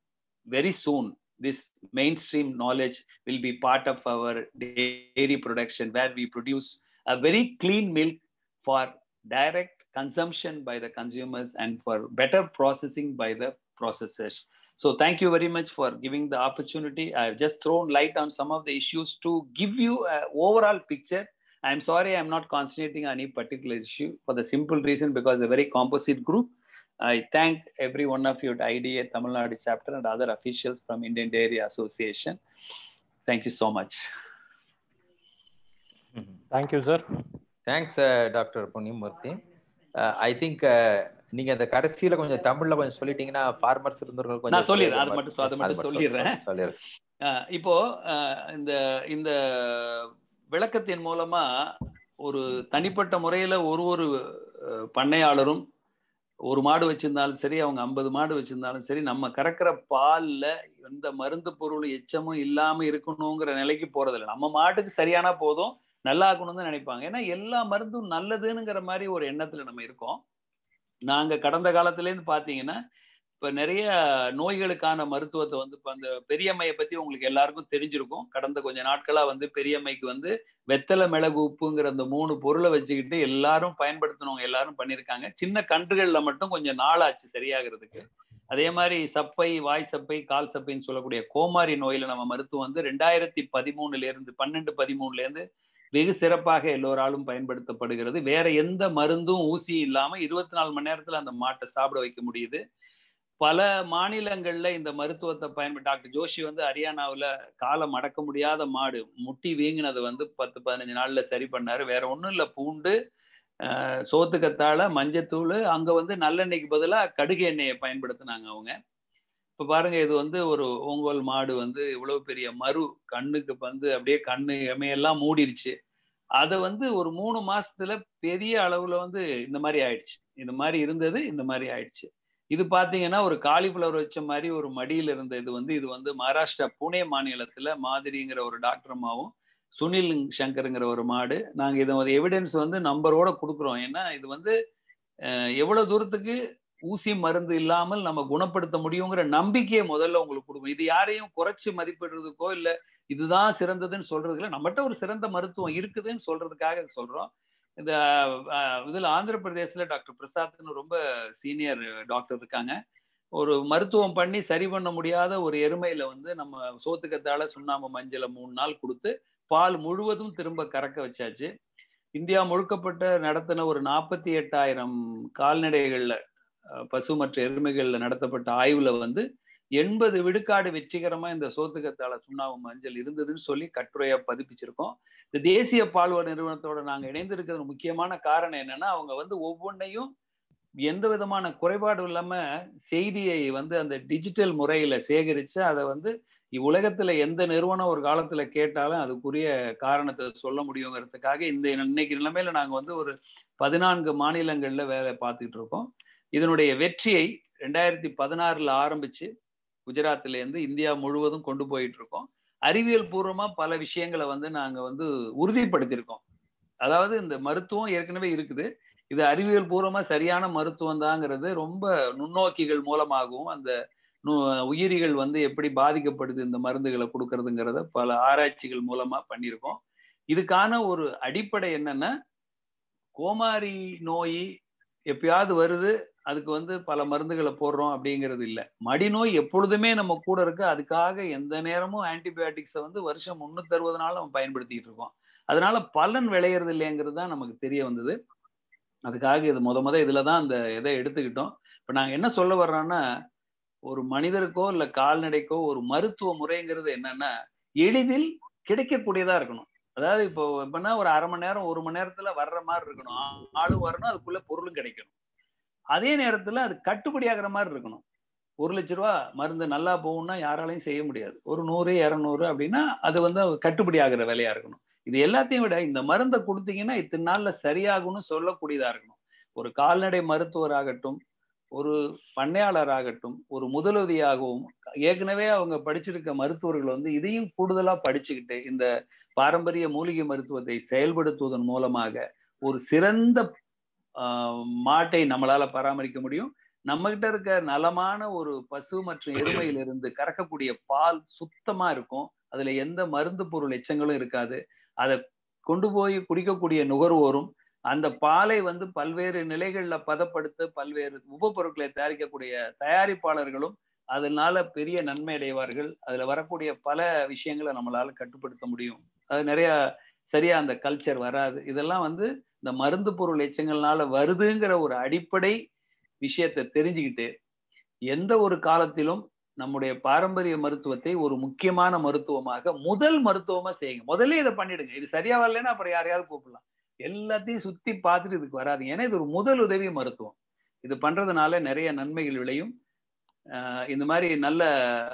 very soon, this mainstream knowledge will be part of our dairy production, where we produce a very clean milk for direct consumption by the consumers and for better processing by the processors. So thank you very much for giving the opportunity. I've just thrown light on some of the issues to give you an overall picture. I'm sorry I'm not concentrating on any particular issue, for the simple reason because a very composite group. I thank every one of you at IDA Tamil Nadu chapter and other officials from Indian Dairy Association. Thank you so much. Thank you, sir. Thanks, Dr. Punyamurthy. I think நீங்க அந்த கடைசியில கொஞ்சம் தமிழ்ல கொஞ்சம் சொல்லிட்டீங்கன்னா farmers இருந்தவர்கள் கொஞ்சம் நான் சொல்லிடுறேன், அதை மட்டும் சொல்லிடுறேன். இப்போ இந்த விளக்கத்தின் மூலமா ஒரு தனிப்பட்ட முறையில ஒரு பண்ணையாளரும் ஒரு மாடு வச்சிருந்தாலும் சரி, அவங்க 50 மாடு வச்சிருந்தாலும் சரி, நம்ம கறக்கிற பால்ல எந்த மருந்து பொருள் எச்சமும் இல்லாம இருக்கணுங்கிற நிலைக்கு போறதில்லை. நம்ம மாட்டுக்கு சரியானா போதும், நல்லா இருக்கணும்னு தான் நினைப்பாங்க. ஏன்னா எல்லா மருந்தும் நல்லதுங்கிற மாதிரி ஒரு எண்ணத்துல நம்ம இருக்கோம். நாங்க கடந்த காலத்துல இருந்து பாத்தீங்கன்னா, இப்ப நிறைய நோய்களுக்கான மருத்துவத்தை இப்ப அந்த பெரியம்மையை பத்தி உங்களுக்கு எல்லாருக்கும் தெரிஞ்சிருக்கும். கடந்த கொஞ்ச நாட்களா பெரியம்மைக்கு வெத்தலை, மிளகு, உப்புங்கிற அந்த 3 பொருளை வச்சுக்கிட்டு எல்லாரும் பயன்படுத்தினவங்க எல்லாரும் பண்ணியிருக்காங்க. சின்ன கன்றுகள்ல மட்டும் கொஞ்சம் நாளாச்சு சரியாகிறதுக்கு. அதே மாதிரி சப்பை, வாய் சப்பை, கால் சப்பைன்னு சொல்லக்கூடிய கோமாரி நோயில நம்ம மருத்துவம் 2013 இருந்து 12-13 வெகு சிறப்பாக எல்லோராலும் பயன்படுத்தப்படுகிறது. வேற எந்த மருந்தும் ஊசியும் இல்லாம 24 மணி நேரத்துல அந்த மாட்டை சாப்பிட வைக்க முடியுது. பல மாநிலங்கள்ல இந்த மருத்துவத்தை டாக்டர் ஜோஷி வந்து ஹரியானாவுல காலை மடக்க முடியாத மாடு முட்டி வீங்கினது வந்து 10-15 நாள்ல சரி பண்ணாரு. வேற ஒண்ணும் இல்ல, பூண்டு, சோத்துக்கத்தாழை, மஞ்சத்தூள், அங்க வந்து நல்லெண்ணெய்க்கு பதிலா கடுகு எண்ணெயை பயன்படுத்தினாங்க அவங்க. இப்ப பாருங்க, இது வந்து ஒரு ஓங்கோல் மாடு வந்து இவ்வளவு பெரிய மரு, கண்ணுக்கு வந்து அப்படியே கண்ணு எமையெல்லாம் மூடிருச்சு. அதை வந்து ஒரு 3 மாசத்துல பெரிய அளவுல வந்து இந்த மாதிரி ஆயிடுச்சு. இந்த மாதிரி இருந்தது, இந்த மாதிரி ஆயிடுச்சு. இது பாத்தீங்கன்னா ஒரு காலிஃபிளவர் வச்ச மாதிரி ஒரு மடியில இருந்த இது வந்து மகாராஷ்டிரா புனே மாநிலத்துல மாதிரிங்கிற ஒரு டாக்டர் அம்மாவும் சுனில் சங்கருங்கிற ஒரு மாடு. நாங்க இதை எவிடன்ஸ் வந்து நம்பரோட கொடுக்குறோம். ஏன்னா இது வந்து எவ்வளவு தூரத்துக்கு ஊசி மருந்து இல்லாமல் நம்ம குணப்படுத்த முடியுங்கிற நம்பிக்கையை முதல்ல உங்களுக்கு கொடுக்கும். இது யாரையும் குறைச்சு மதிப்பிடுறதுக்கோ இல்ல இதுதான் சிறந்ததுன்னு சொல்றது இல்லை. நம்மகிட்ட ஒரு சிறந்த மருத்துவம் இருக்குதுன்னு சொல்றதுக்காக சொல்றோம். இந்த இதுல ஆந்திர பிரதேசல டாக்டர் பிரசாத்னு ரொம்ப சீனியர் டாக்டர் இருக்காங்க. ஒரு மருத்துவம் பண்ணி சரி பண்ண முடியாத ஒரு எருமையில வந்து நம்ம சோத்துக்கத்தாழை, சுண்ணாம்பு, மஞ்சளை 3 நாள் கொடுத்து பால் முழுவதும் திரும்ப கறக்க வச்சாச்சு. இந்தியா முழுக்கப்பட்ட நடத்தின ஒரு 48,000 கால்நடைகள்ல, பசு மற்ற எருமைகள்ல நடத்தப்பட்ட ஆய்வுல வந்து 80 விழுக்காடு வெற்றிகரமா இந்த சோத்துக்கத்தாழை, சுண்ணாம்பு, மஞ்சள் இருந்ததுன்னு சொல்லி கட்டுரையா பதிப்பிச்சிருக்கோம். இந்த தேசிய பால்வள நிறுவனத்தோட நாங்க இணைந்திருக்கிறது முக்கியமான காரணம் என்னன்னா, அவங்க வந்து ஒவ்வொன்றையும் எந்த விதமான குறைபாடும் இல்லாம செய்தியை வந்து அந்த டிஜிட்டல் முறையில சேகரிச்சு அதை வந்து உலகத்துல எந்த நிறுவனம் ஒரு காலத்துல கேட்டாலும் அதுக்குரிய காரணத்தை சொல்ல முடியுங்கிறதுக்காக இந்த இன்னைக்கு நிலைமையில நாங்க வந்து ஒரு 14 மாநிலங்கள்ல வேலை பார்த்துட்டு இருக்கோம். இதனுடைய வெற்றியை 2016 ஆரம்பிச்சு குஜராத்ல இருந்து இந்தியா முழுவதும் கொண்டு போயிட்டு இருக்கோம். அறிவியல் பூர்வமா பல விஷயங்களை வந்து நாங்க வந்து உறுதிப்படுத்தியிருக்கோம். அதாவது இந்த மருத்துவம் ஏற்கனவே இருக்குது, இது அறிவியல் பூர்வமா சரியான மருத்துவம் தாங்கிறது ரொம்ப நுண்ணோக்கிகள் மூலமாகவும் அந்த உயிரிகள் வந்து எப்படி பாதிக்கப்படுது இந்த மருந்துகளை கொடுக்கறதுங்கிறத பல ஆராய்ச்சிகள் மூலமா பண்ணியிருக்கோம். இதுக்கான ஒரு அடிப்படை என்னன்னா, கோமாரி நோய் எப்பயாவது வருது, அதுக்கு வந்து பல மருந்துகளை போடுறோம் அப்படிங்கிறது இல்லை. மடிநோய் எப்பொழுதுமே நம்ம கூட இருக்கு. அதுக்காக எந்த நேரமும் ஆன்டிபயோட்டிக்ஸை வந்து வருஷம் 360 நாள் நம்ம பயன்படுத்திட்டு இருக்கோம். அதனால பலன் விளையிறது இல்லைங்கிறது தான் நமக்கு தெரிய வந்தது. அதுக்காக இது முத இதுலதான் அந்த இதை எடுத்துக்கிட்டோம். இப்ப நாங்க என்ன சொல்ல வர்றோம்னா, ஒரு மனிதருக்கோ இல்ல கால்நடைக்கோ ஒரு மருத்துவ முறைங்கிறது என்னன்னா எளிதில் கிடைக்கக்கூடியதா இருக்கணும். அதாவது இப்போ எப்படின்னா ஒரு 1/2 மணி நேரம் 1 மணி நேரத்துல வர்ற மாதிரி இருக்கணும். ஆளும் வரணும், அதுக்குள்ள பொருளும் கிடைக்கணும். அதே நேரத்துல அது கட்டுப்படியாகிற மாதிரி இருக்கணும். 1 லட்ச ரூபா மருந்து நல்லா போகும்னா யாராலையும் செய்ய முடியாது. ஒரு 100, 200 அப்படின்னா அது வந்து கட்டுப்படி ஆகிற வேலையா இருக்கணும். இது எல்லாத்தையும் விட இந்த மருந்தை கொடுத்தீங்கன்னா இத்தனை நாள்ல சரியாகும்னு சொல்லக்கூடியதா இருக்கணும். ஒரு கால்நடை மருத்துவராகட்டும், ஒரு பண்ணையாளராகட்டும், ஒரு முதலுதவியாகவும் ஏற்கனவே அவங்க படிச்சிருக்க மருத்துவர்கள் வந்து இதையும் கூடுதலா படிச்சுக்கிட்டு இந்த பாரம்பரிய மூலிகை மருத்துவத்தை செயல்படுத்துவதன் மூலமாக ஒரு சிறந்த மாட்டை நம்மளால பராமரிக்க முடியும். நம்ம கிட்ட இருக்க நலமான ஒரு பசு மற்றும் எருமையிலிருந்து கறக்கக்கூடிய பால் சுத்தமா இருக்கும். அதுல எந்த மருந்து பொருள் எச்சங்களும் இருக்காது. அதை கொண்டு போய் குடிக்கக்கூடிய நுகர்வோரும் அந்த பாலை வந்து பல்வேறு நிலைகள்ல பதப்படுத்த பல்வேறு உபப்பொருட்களை தயாரிக்கக்கூடிய தயாரிப்பாளர்களும் அதனால பெரிய நன்மை அடைவார்கள். அதுல வரக்கூடிய பல விஷயங்களை நம்மளால கட்டுப்படுத்த முடியும். அது நிறைய சரியா அந்த கல்ச்சர் வராது. இதெல்லாம் வந்து இந்த மருந்து பொருள் எச்சங்கள்னால வருதுங்கிற ஒரு அடிப்படை விஷயத்தை தெரிஞ்சுக்கிட்டு எந்த ஒரு காலத்திலும் நம்முடைய பாரம்பரிய மருத்துவத்தை ஒரு முக்கியமான மருத்துவமாக முதல் மருத்துவமா செய்யுங்க. முதல்ல இதை பண்ணிடுங்க. இது சரியா வரலன்னா அப்புறம் யாரையாவது கூப்பிடலாம். எல்லாத்தையும் சுத்தி பார்த்துட்டு இதுக்கு வராதிங்க. ஏன்னா இது ஒரு முதல் உதவி மருத்துவம். இது பண்றதுனால நிறைய நன்மைகள் விளையும். இந்த மாதிரி நல்ல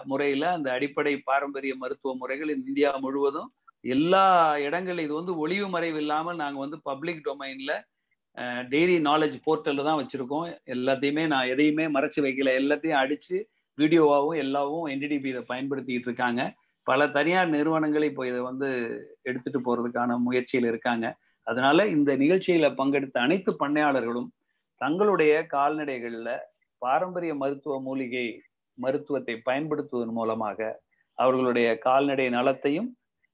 முறையில அந்த அடிப்படை பாரம்பரிய மருத்துவ முறைகள் இந்தியா முழுவதும் எல்லா இடங்களும் இது வந்து ஒளிவு மறைவு இல்லாமல் நாங்க வந்து பப்ளிக் டொமைன்ல டெய்லி நாலேஜ் போர்ட்டல்ல தான் வச்சிருக்கோம். எல்லாத்தையுமே நான் எதையுமே மறைச்சு வைக்கல. எல்லாத்தையும் அடிச்சு வீடியோவாகவும் எல்லாவும் NDDB இதை பயன்படுத்திக்கிட்டு இருக்காங்க. பல தனியார் நிறுவனங்கள் இப்போ இதை வந்து எடுத்துட்டு போறதுக்கான முயற்சியில் இருக்காங்க. அதனால இந்த நிகழ்ச்சியில பங்கெடுத்த அனைத்து பண்ணையாளர்களும் தங்களுடைய கால்நடைகள்ல பாரம்பரிய மருத்துவ மூலிகை மருத்துவத்தை பயன்படுத்துவதன் மூலமாக அவர்களுடைய கால்நடை நலத்தையும்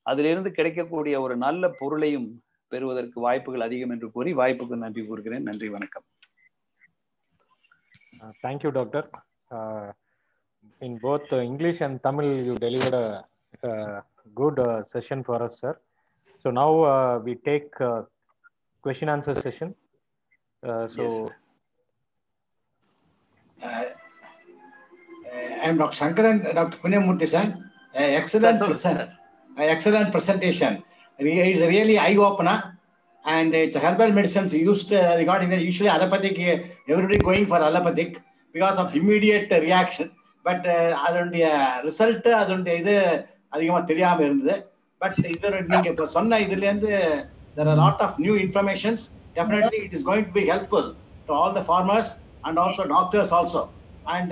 அதிலிருந்து கிடைக்கக்கூடிய ஒரு நல்ல பொருளையும் பெறுவதற்கு வாய்ப்புகள் அதிகம் என்று கூறி வாய்ப்புக்கு நன்றி கூறுகிறேன். நன்றி, வணக்கம். Thank you, Doctor. In both English and Tamil, you delivered a good session for us, sir. So now we take question answer session. Yes, I am Dr. Shankaran, Dr. Punyamurthy sir. Excellent presentation. It is really eye-opener, and it's herbal medicines used regarding that. Usually allopathic, everybody going for allopathic because of immediate reaction. But அதனுடைய result அதனுடைய இது அதிகமாக தெரியாமல் இருந்தது. But இதில் நீங்கள் இப்போ சொன்ன இதுலேருந்து there are a lot of new informations. Definitely it is going to be helpful to all the farmers and also doctors also. And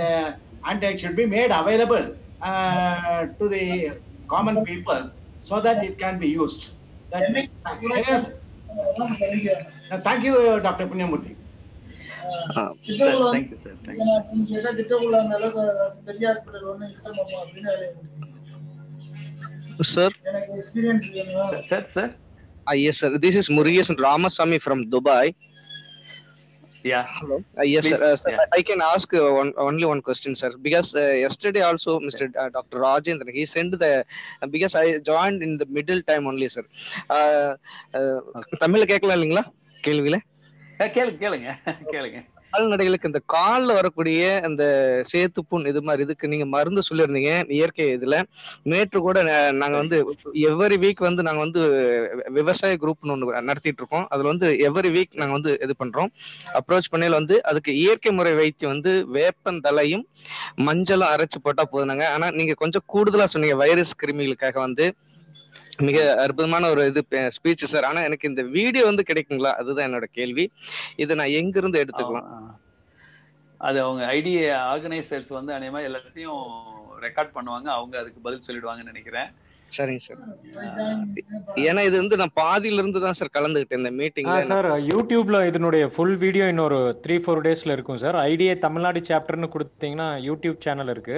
it should be made available to the common people so that it can be used. Thank you, Dr. Punyamurthy. thank you, sir. Thank you. Sir? Sir? Yes, sir. This is Murugesan Ramasamy from Dubai. Yeah. Hello. Yes, Please. sir. Sir, Yeah. I can ask only one question, sir. Because yesterday also, Mr. Dr. Rajendran, he sent the, because I joined in the middle time only, sir. Tamil கேட்கலாம் இல்லைங்களா கேள்வியில? கேளுங்க. கால்நடைகளுக்கு இந்த கால்ல வரக்கூடிய அந்த சேத்துப்புண் இது மாதிரி இதுக்கு நீங்க மருந்து சொல்லியிருந்தீங்க இயற்கை இதுல நேற்று கூட நாங்க வந்து எவ்ரி வீக் வந்து நாங்க வந்து விவசாய குரூப்னு ஒண்ணு நடத்திட்டு இருக்கோம். அதுல வந்து எவ்ரி வீக் நாங்க வந்து இது பண்றோம். அப்ரோச் பண்ணையில வந்து அதுக்கு இயற்கை முறை வைத்தியம் வந்து வேப்பந்தலையும் மஞ்சளும் அரைச்சு போட்டா போதுனாங்க. ஆனா நீங்க கொஞ்சம் கூடுதலா சொன்னீங்க வைரஸ் கிருமிகளுக்காக வந்து மிக அற்புதமான ஒரு இது ஸ்பீச் சார். ஆனா எனக்கு இந்த வீடியோ வந்து கிடைக்குங்களா, அதுதான் என்னோட கேள்வி. இதை நான் எங்க இருந்து எடுத்துக்கலாம்? அது அவங்க ஐடி ஆர்கனைசர்ஸ் வந்து அநேகமா எல்லாத்தையும் ரெக்கார்ட் பண்ணுவாங்க, அவங்க அதுக்கு பதில் சொல்லிடுவாங்கன்னு நினைக்கிறேன். சரிங்க சார். ஏன்னா இது வந்து நான் பாதியில இருந்து தான் சார் கலந்துக்கிட்டேன் இந்த மீட்டிங்ல. சார் யூடியூப்ல இதனுடைய ஃபுல் வீடியோ இன்னொரு 3-4 டேஸ்ல இருக்கும் சார். ஐடிஏ தமிழ்நாடு சாப்டர்னு கொடுத்தீங்கன்னா யூடியூப் சேனல் இருக்கு,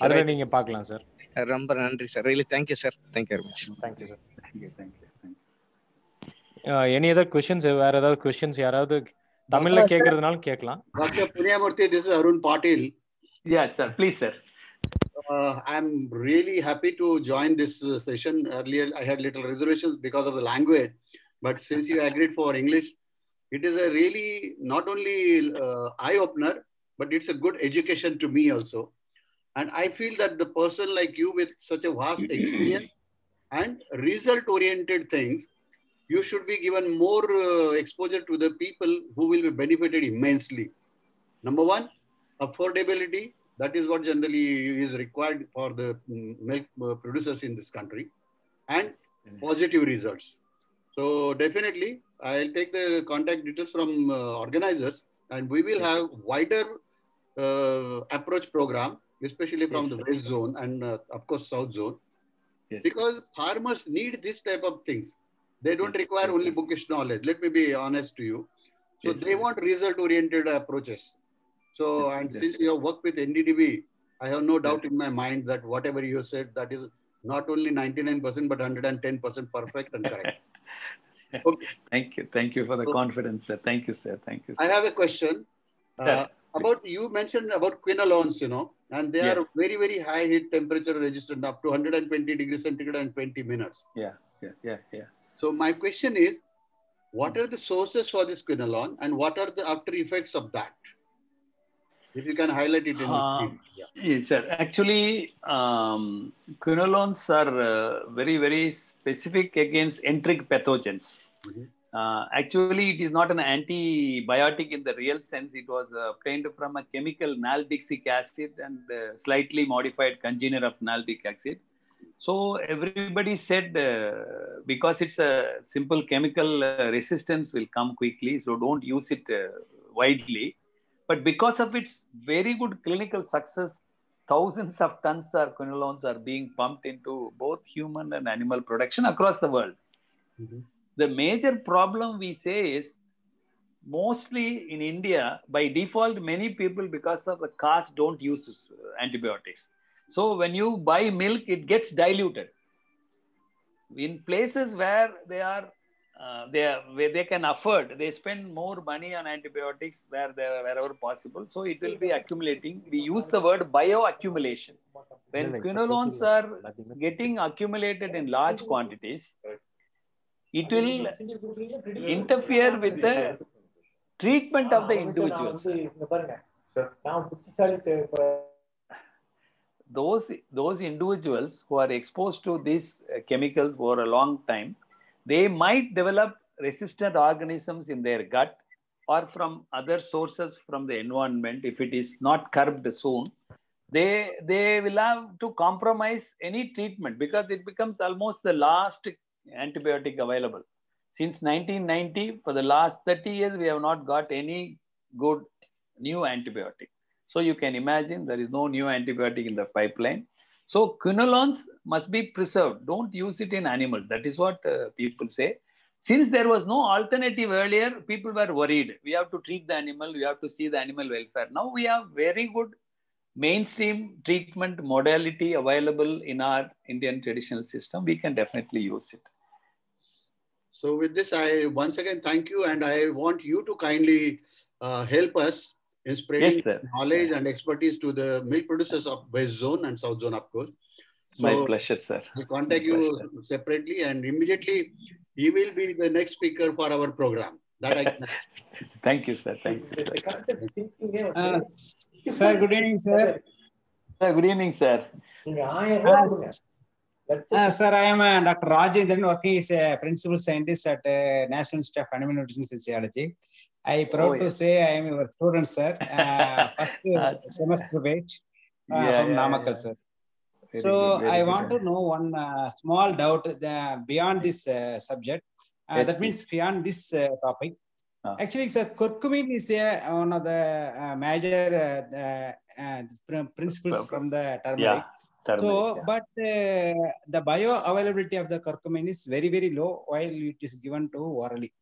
அதுல நீங்க பார்க்கலாம் சார். ரொம்ப நன்றி sir. Really thank you sir. Thank you very much. Thank you sir. Thank you. Any other questions? வேற ஏதாவது क्वेश्चंस யாராவது தமிழ்ல கேக்குறதுனால கேட்கலாம். Dr. Punyamurthy, this is Arun Patil. Yeah, sir. Please, sir. I'm really happy to join this session. Earlier, I had little reservations because of the language, but since you agreed for English, it is a really not only eye-opener, but it's a good education to me also. And I feel that the person like you with such a vast experience and result-oriented things, you should be given more exposure to the people who will be benefited immensely. Number one, affordability. That is what generally is required for the milk producers in this country, and positive results. So definitely, I'll take the contact details from organizers, and we will have wider approach program, especially from the West Zone and of course South Zone, because farmers need this type of things. They don't require only bookish knowledge. Let me be honest to you. So they want result-oriented approaches. So, and since you have worked with NDDB, I have no doubt in my mind that whatever you said, that is not only 99%, but 110% perfect and correct. Okay. Thank you for the confidence, sir. Thank you, sir. I have a question about, you mentioned about quinolones, and they are very, very high heat temperature resistant, up to 120 degrees centigrade and 20 minutes. Yeah. So my question is, what are the sources for this quinolone and what are the after effects of that? If you can highlight it in Yes, sir. Actually, quinolones are very, very specific against enteric pathogens. Actually, it is not an antibiotic in the real sense. It was obtained from a chemical naldixic acid and slightly modified congener of naldic acid. So everybody said because it's a simple chemical, resistance will come quickly. So don't use it widely. But because of its very good clinical success, thousands of tons of quinolones are being pumped into both human and animal production across the world. The major problem we say is mostly in India, by default, many people because of the cost don't use antibiotics. So when you buy milk, it gets diluted. In places where where they can afford, they spend more money on antibiotics wherever possible. So it will be accumulating. We use the word bioaccumulation. When quinolones are getting accumulated in large quantities, it will interfere with the treatment of the individuals. Those individuals who are exposed to these chemicals for a long time, they might develop resistant organisms in their gut or from other sources from the environment. If it is not curbed soon, they will have to compromise any treatment, because it becomes almost the last antibiotic available. Since 1990, for the last 30 years, we have not got any good new antibiotic. So you can imagine there is no new antibiotic in the pipeline. So quinolones must be preserved. Don't use it in animals. That is what people say. Since there was no alternative earlier, people were worried. We have to treat the animal. We have to see the animal welfare. Now we have very good mainstream treatment modality available in our Indian traditional system. We can definitely use it. So with this, I once again thank you, and I want you to kindly help us in spreading knowledge and expertise to the milk producers of West Zone and South Zone, of course. So my pleasure, sir. I'll contact you separately, and immediately he will be the next speaker for our program. That I can. Thank you, sir. Thank you, sir. Sir, good evening, sir. Good evening, sir. Sir, I am Dr. Rajendran, working as a principal scientist at National Institute of Animal Nutrition Physiology. I proud to say I am your student, sir. First semester batch from Namakkal, sir. So I want to know one small doubt beyond this subject. That means beyond this topic. Actually, sir, curcumin is one of the major principles from the turmeric. So, but the bioavailability of the curcumin is very, very low while it is given to orally.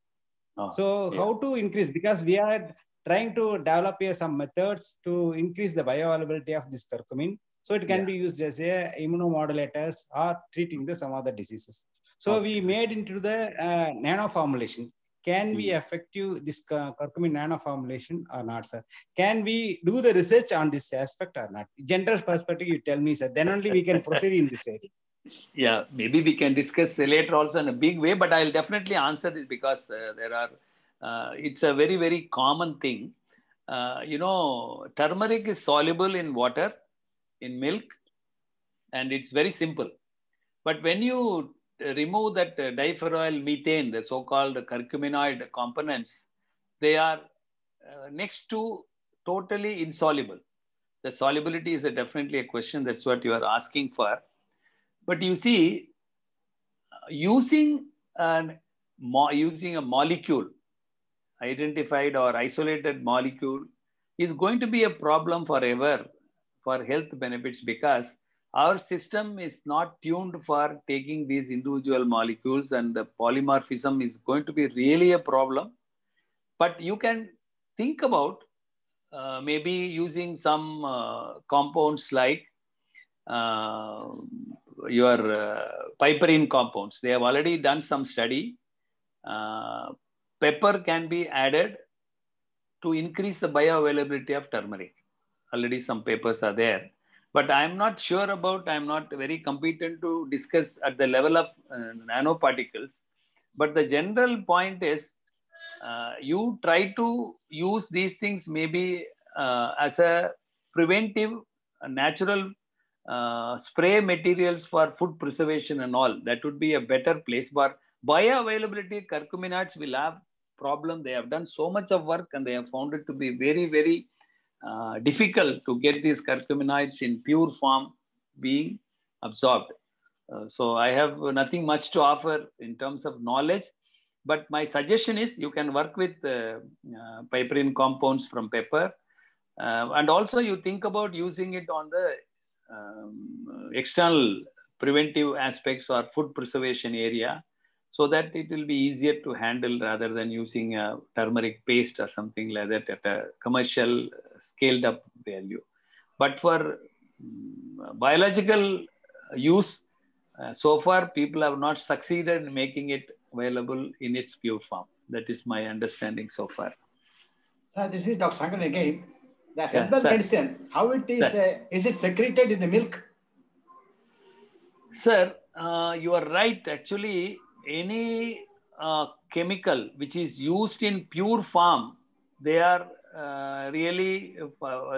So how to increase? Because we are trying to develop some methods to increase the bioavailability of this curcumin. So it can be used as a immunomodulators or treating some other diseases. So we made into the nano formulation. Can we effective this curcumin nano formulation or not, sir? Can we do the research on this aspect or not? General perspective, you tell me, sir. Then only we can proceed in this area. Yeah, maybe we can discuss later also in a big way, but I'll definitely answer this because there are, it's a very, very common thing. Turmeric is soluble in water, in milk, and it's very simple. But when you remove that diphenyl methane, the so-called curcuminoid components, they are next to totally insoluble. The solubility is definitely a question. That's what you are asking for. But you see, using a molecule, identified or isolated molecule, is going to be a problem forever for health benefits, because our system is not tuned for taking these individual molecules, and the polymorphism is going to be really a problem. But you can think about maybe using some compounds like your piperine compounds. They have already done some study. Pepper can be added to increase the bioavailability of turmeric. Already some papers are there. But I'm not sure about, I'm not very competent to discuss at the level of nanoparticles. But the general point is, you try to use these things maybe as a preventive, natural spray materials for food preservation and all. That would be a better place. But bioavailability, curcuminoids will have problem. They have done so much of work and they have found it to be very, very difficult to get these curcuminoids in pure form being absorbed. So I have nothing much to offer in terms of knowledge, but my suggestion is you can work with piperine compounds from pepper, and also you think about using it on the external preventive aspects or food preservation area, so that it will be easier to handle rather than using a turmeric paste or something like that at a commercial scaled up value. But for biological use, so far people have not succeeded in making it available in its pure form. That is my understanding so far. This is Dr. Sangan again. The herbal medicine, how it is it secreted in the milk? Sir, you are right. Actually, any chemical which is used in pure form, they are really,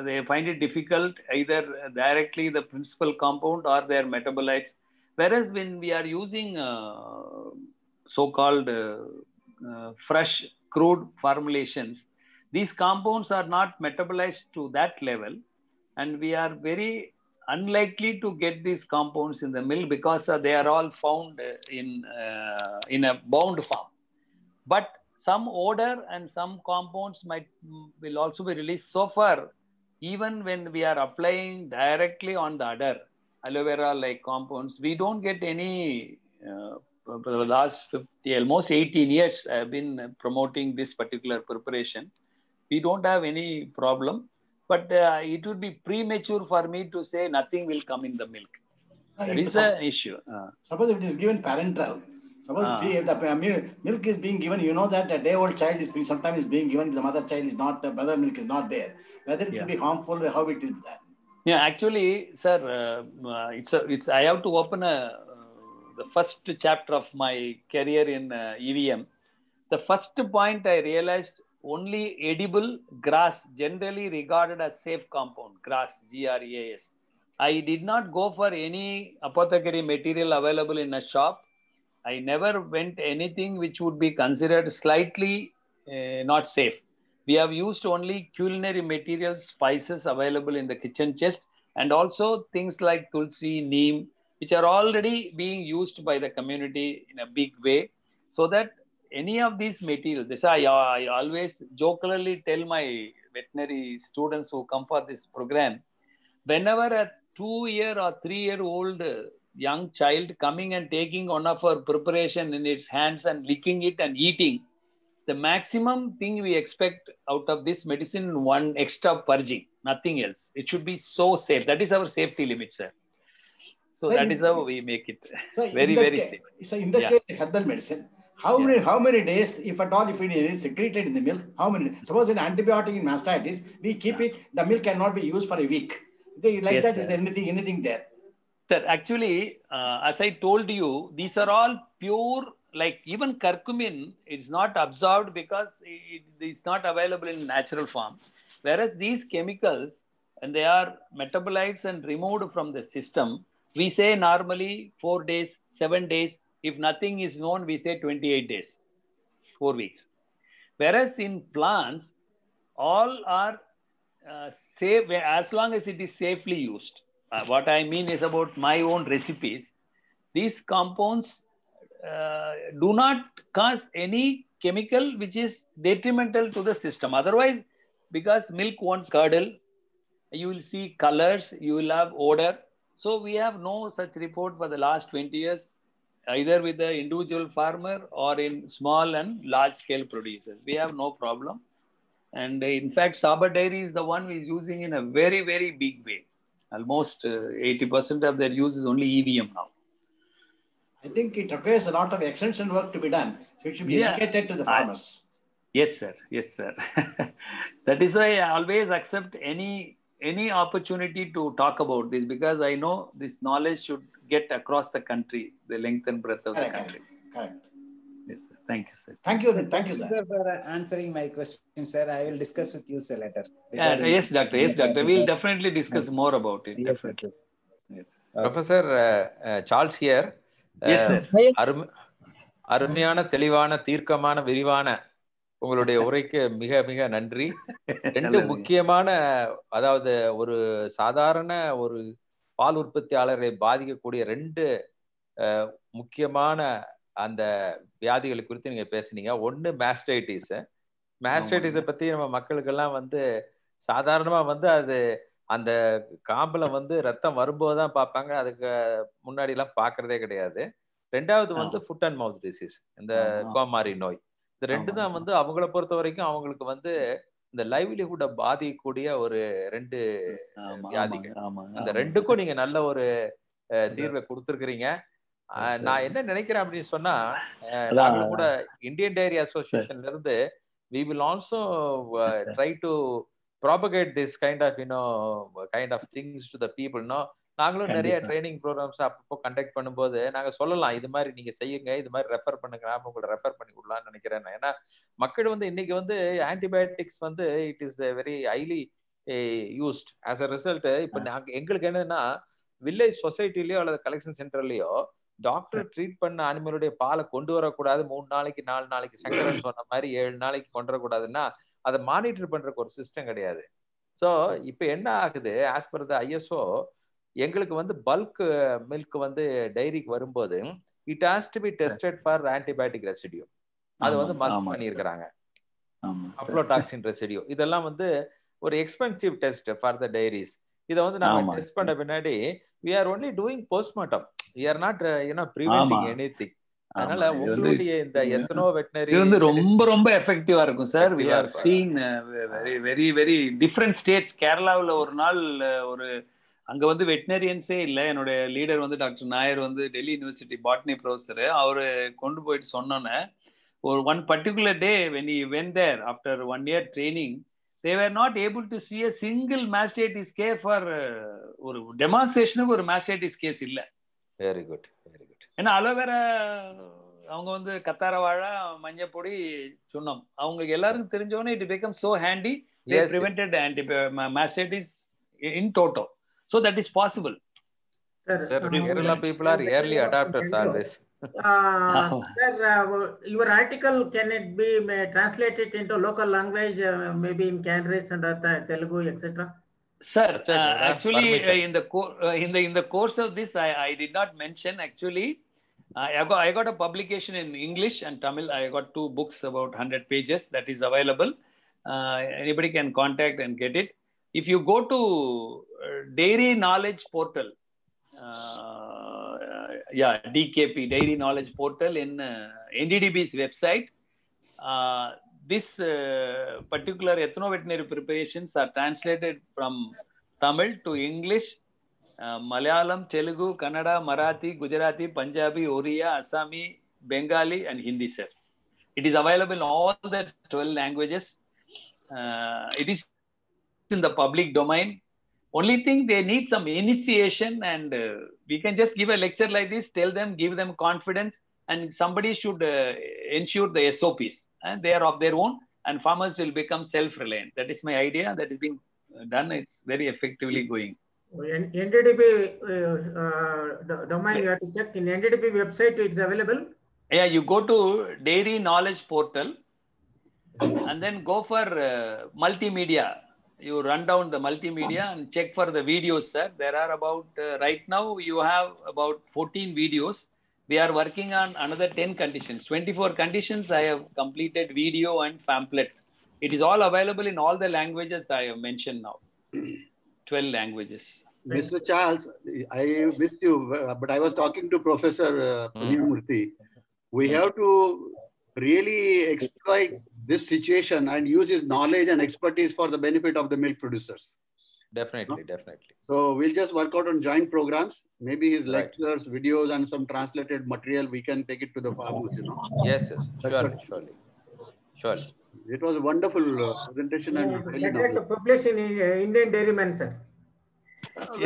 they find it difficult either directly the principal compound or their metabolites. Whereas when we are using so-called fresh crude formulations, these compounds are not metabolized to that level, and we are very unlikely to get these compounds in the milk because they are all found in a bound form. But some odor and some compounds will also be released. So far, even when we are applying directly on the udder, aloe vera like compounds, we don't get any. For the last 50, almost 18 years, I have been promoting this particular preparation. We don't have any problem, but it would be premature for me to say nothing will come in the milk. That is an issue. Suppose if it is given parenteral, suppose if the milk is being given, you know that the day-old child is being sometimes being given, the mother child is not, the mother milk is not there. Whether it will be harmful, how it is that? Yeah, actually, sir, I have to open the first chapter of my career in EVM. The first point I realized, only edible grass, generally regarded as safe compound, grass, GRAS. I did not go for any apothecary material available in a shop. I never went anything which would be considered slightly not safe. We have used only culinary materials, spices available in the kitchen chest, and also things like tulsi, neem, which are already being used by the community in a big way, so that any of these materials, this I always jokingly tell my veterinary students who come for this program, whenever a 2-year or 3-year-old young child coming and taking one of our preparation in its hands and licking it and eating, the maximum thing we expect out of this medicine, one extra purging, nothing else. It should be so safe. That is our safety limit, sir. So that is how we make it very, very safe. So in the case of herbal medicine, how many days, if at all, if it is secreted in the milk, how many? Suppose in antibiotic in mastitis, we keep it, the milk cannot be used for a week. Like that, is there anything there? Sir, actually, as I told you, these are all pure, like even curcumin is not absorbed because it is not available in natural form. Whereas these chemicals, and they are metabolites and removed from the system, we say normally 4 days, 7 days. If nothing is known, we say 28 days, 4 weeks. Whereas in plants, all are safe as long as it is safely used. What I mean is about my own recipes. These compounds do not cause any chemical which is detrimental to the system. Otherwise, because milk won't curdle, you will see colors, you will have odor. So we have no such report for the last 20 years, either with the individual farmer or in small and large scale producers. We have no problem. And in fact, Saber Dairy is the one who is using in a very, very big way. Almost 80% of their use is only EVM now. I think it requires a lot of extension work to be done. So it should be educated to the farmers. Yes, sir. Yes, sir. That is why I always accept any opportunity to talk about this, because I know this knowledge should get across the country, the length and breadth of the country. Correct. Yes, sir. Thank you, sir. Thank you. Thank you, sir. For answering my question, sir. I will discuss with you, sir, later. Yes, doctor. Yes, doctor. We'll definitely discuss more about it. Yes, definitely. yes. Professor Charles here. Yes, sir. அருமையான தெளிவான தீர்க்கமான விரிவான உங்களுடைய உரைக்கு மிக மிக நன்றி. 2 முக்கியமான, அதாவது ஒரு சாதாரண ஒரு பால் உற்பத்தியாளரை பாதிக்கக்கூடிய 2 முக்கியமான அந்த வியாதிகளை குறித்து நீங்க பேசுனீங்க. ஒன்னு மாஸ்டைட்டிஸ். மாஸ்டைட்டிஸை பத்தி நம்ம மக்களுக்கெல்லாம் சாதாரணமா அது அந்த காம்புல ரத்தம் வரும்போதுதான் பார்ப்பாங்க, அதுக்கு முன்னாடி எல்லாம் பாக்குறதே கிடையாது. 2வது ஃபுட் அண்ட் மவுத் டிசீஸ், இந்த கோமாரி நோய். இந்த 2 தான் அவங்கள பொறுத்த வரைக்கும் அவங்களுக்கு இந்த லைவ்லிஹுட் பாதிக்கக்கூடிய ஒரு 2 வியாதிகள். அந்த 2க்கும் நீங்க நல்ல ஒரு தீர்வை கொடுத்துருக்கிறீங்க. நான் என்ன நினைக்கிறேன் அப்படின்னு சொன்னா, நாங்களும் கூட இந்தியன் டைரி அசோசியேஷன்ல இருந்து we will also try to propagate this kind of things to the people. நாங்களும் நிறைய ட்ரைனிங் ப்ரோக்ராம்ஸ் அப்பப்போ கண்டக்ட் பண்ணும்போது நாங்க சொல்லலாம், இது மாதிரி நீங்க செய்யுங்க, இது மாதிரி ரெஃபர் பண்ணுங்க, நாம உங்களை ரெஃபர் பண்ணி விடலாம்னு நினைக்கிறேன். ஏன்னா மக்கள் வந்து இன்னைக்கு வந்து ஆன்டிபயோட்டிக்ஸ் வந்து it is very highly used. As a result இப்ப நாங்க எங்களுக்கு என்னன்னா வில்லேஜ் சொசைட்டிலயோ அல்லது கலெக்ஷன் சென்டர்லயோ டாக்டர் ட்ரீட் பண்ண அனிமலுடைய பாலை கொண்டு வரக்கூடாது, 3 நாளைக்கு 4 நாளைக்கு சங்கரன் சொன்ன மாதிரி 7 நாளைக்கு கொண்டு வரக்கூடாதுன்னா அதை மானிட்டர் பண்றதுக்கு ஒரு சிஸ்டம் கிடையாது. ஸோ இப்போ என்ன ஆகுது, ஆஸ் பர் த ஐஎஸ்ஓ எங்களுக்கு வந்து பல்க் மில்க் வந்து டைரிக்கு வரும்போது it has to be tested for antibiotic residue. அது வந்து மஸ்ட் பண்ணியிருக்கிறாங்க. அஃப்ளோடாக்சின் ரெசிடியூ இதெல்லாம் வந்து ஒரு expensive test for the diaries. இதை வந்து நாங்கள் டெஸ்ட் பண்ண பின்னாடி we are only doing postmortem, we are not preventing anything. அதனால உங்களுடைய இந்த எத்தனோ வெட்டனரி இது வந்து ரொம்ப ரொம்ப எஃபெக்டிவா இருக்கும் sir. we are seeing very very very different states. கேரளாவில் ஒரு நாள் ஒரு அங்க வந்து வெட்டினரியன்ஸே இல்லை. என்னோட லீடர் வந்து டாக்டர் நாயர் வந்து டெல்லி யூனிவர்சிட்டி பாட்னி ப்ரொஃபஸர், அவரு கொண்டு போயிட்டு சொன்னோன்னே ஒரு one particular day when he went there after 1 year training, they were not able to see a single mastitis case for ஒரு டெமான்ஸ்ட்ரேஷனுக்கு ஒரு mastitis case இல்ல. Very good very good. ஏன்னா அலோவேரா அவங்க வந்து கத்தார வாழை, மஞ்சள் பொடி, சுண்ணம் அவங்களுக்கு எல்லாருக்கும் தெரிஞ்சவொன்னே it became so handy, they prevented mastitis in toto. So that is possible. Sir, Kerala people are early adopters always. Sir, your article, can it be translated into local language, maybe in Cantonese and Telugu, etc.? Sir, actually, in the course of this, I did not mention. Actually, I got a publication in English and Tamil. I got 2 books about 100 pages that is available. Anybody can contact and get it. If you go to Dairy Knowledge Portal, DKP, Dairy Knowledge Portal in NDDB's website, this particular ethno-veterinary preparations are translated from Tamil to English, Malayalam, Telugu, Kannada, Marathi, Gujarati, Punjabi, Oriya, Assami, Bengali and Hindi, sir. It is available in all the 12 languages. It is in the public domain. Only thing, they need some initiation, and we can just give a lecture like this, tell them, give them confidence, and somebody should ensure the SOPs, and they are of their own, and farmers will become self-reliant. That is my idea. That is being done. It's very effectively going. NDDB domain, you have to check in NDDB website. It's available. Yeah, you go to Dairy Knowledge Portal, and then go for multimedia. You run down the multimedia and check for the videos, sir. There are about, right now you have about 14 videos. We are working on another 10 conditions. 24 conditions I have completed video and pamphlet. It is all available in all the languages I have mentioned now. 12 languages. Mr. Charles, I missed you, but I was talking to Professor Punyamurthy. We have to really exploit this situation and use his knowledge and expertise for the benefit of the milk producers. Definitely, definitely. So we'll just work out on joint programs, maybe his lectures, videos, and some translated material. We can take it to the farmers, you know. Yes, yes, surely. It was a wonderful presentation and really Better to publish in Indian Dairyman, sir.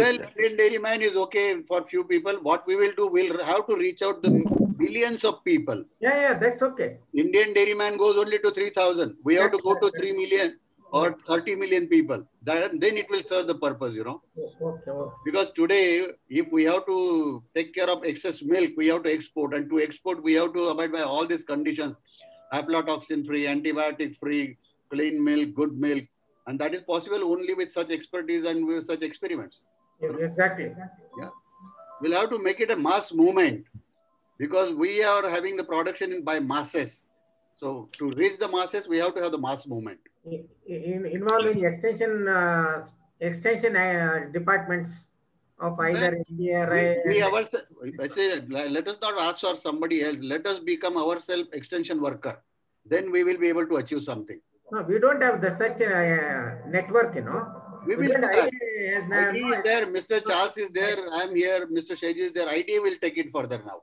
Well, Indian Dairyman is okay for few people. What we will do, we'll have to reach out the millions of people. Yeah, that's okay. Indian Dairyman goes only to 3,000. We have to go to 3 million or 30 million people. Then it will serve the purpose, you know. Okay. Because today, if we have to take care of excess milk, we have to export. And to export, we have to abide by all these conditions. Aflatoxin-free, antibiotic-free, clean milk, good milk. And that is possible only with such expertise and with such experiments. Exactly. Yeah. We'll have to make it a mass movement, because we are having the production by masses. So to reach the masses, we have to have the mass movement. Involving extension departments of either India. Let us not ask for somebody else. Let us become ourselves extension worker. Then we will be able to achieve something. No, we don't have such a network, you know. We will do that. ID is there, Mr. Charles is there, I am here, Mr. Sheji is there. ID will take it further now.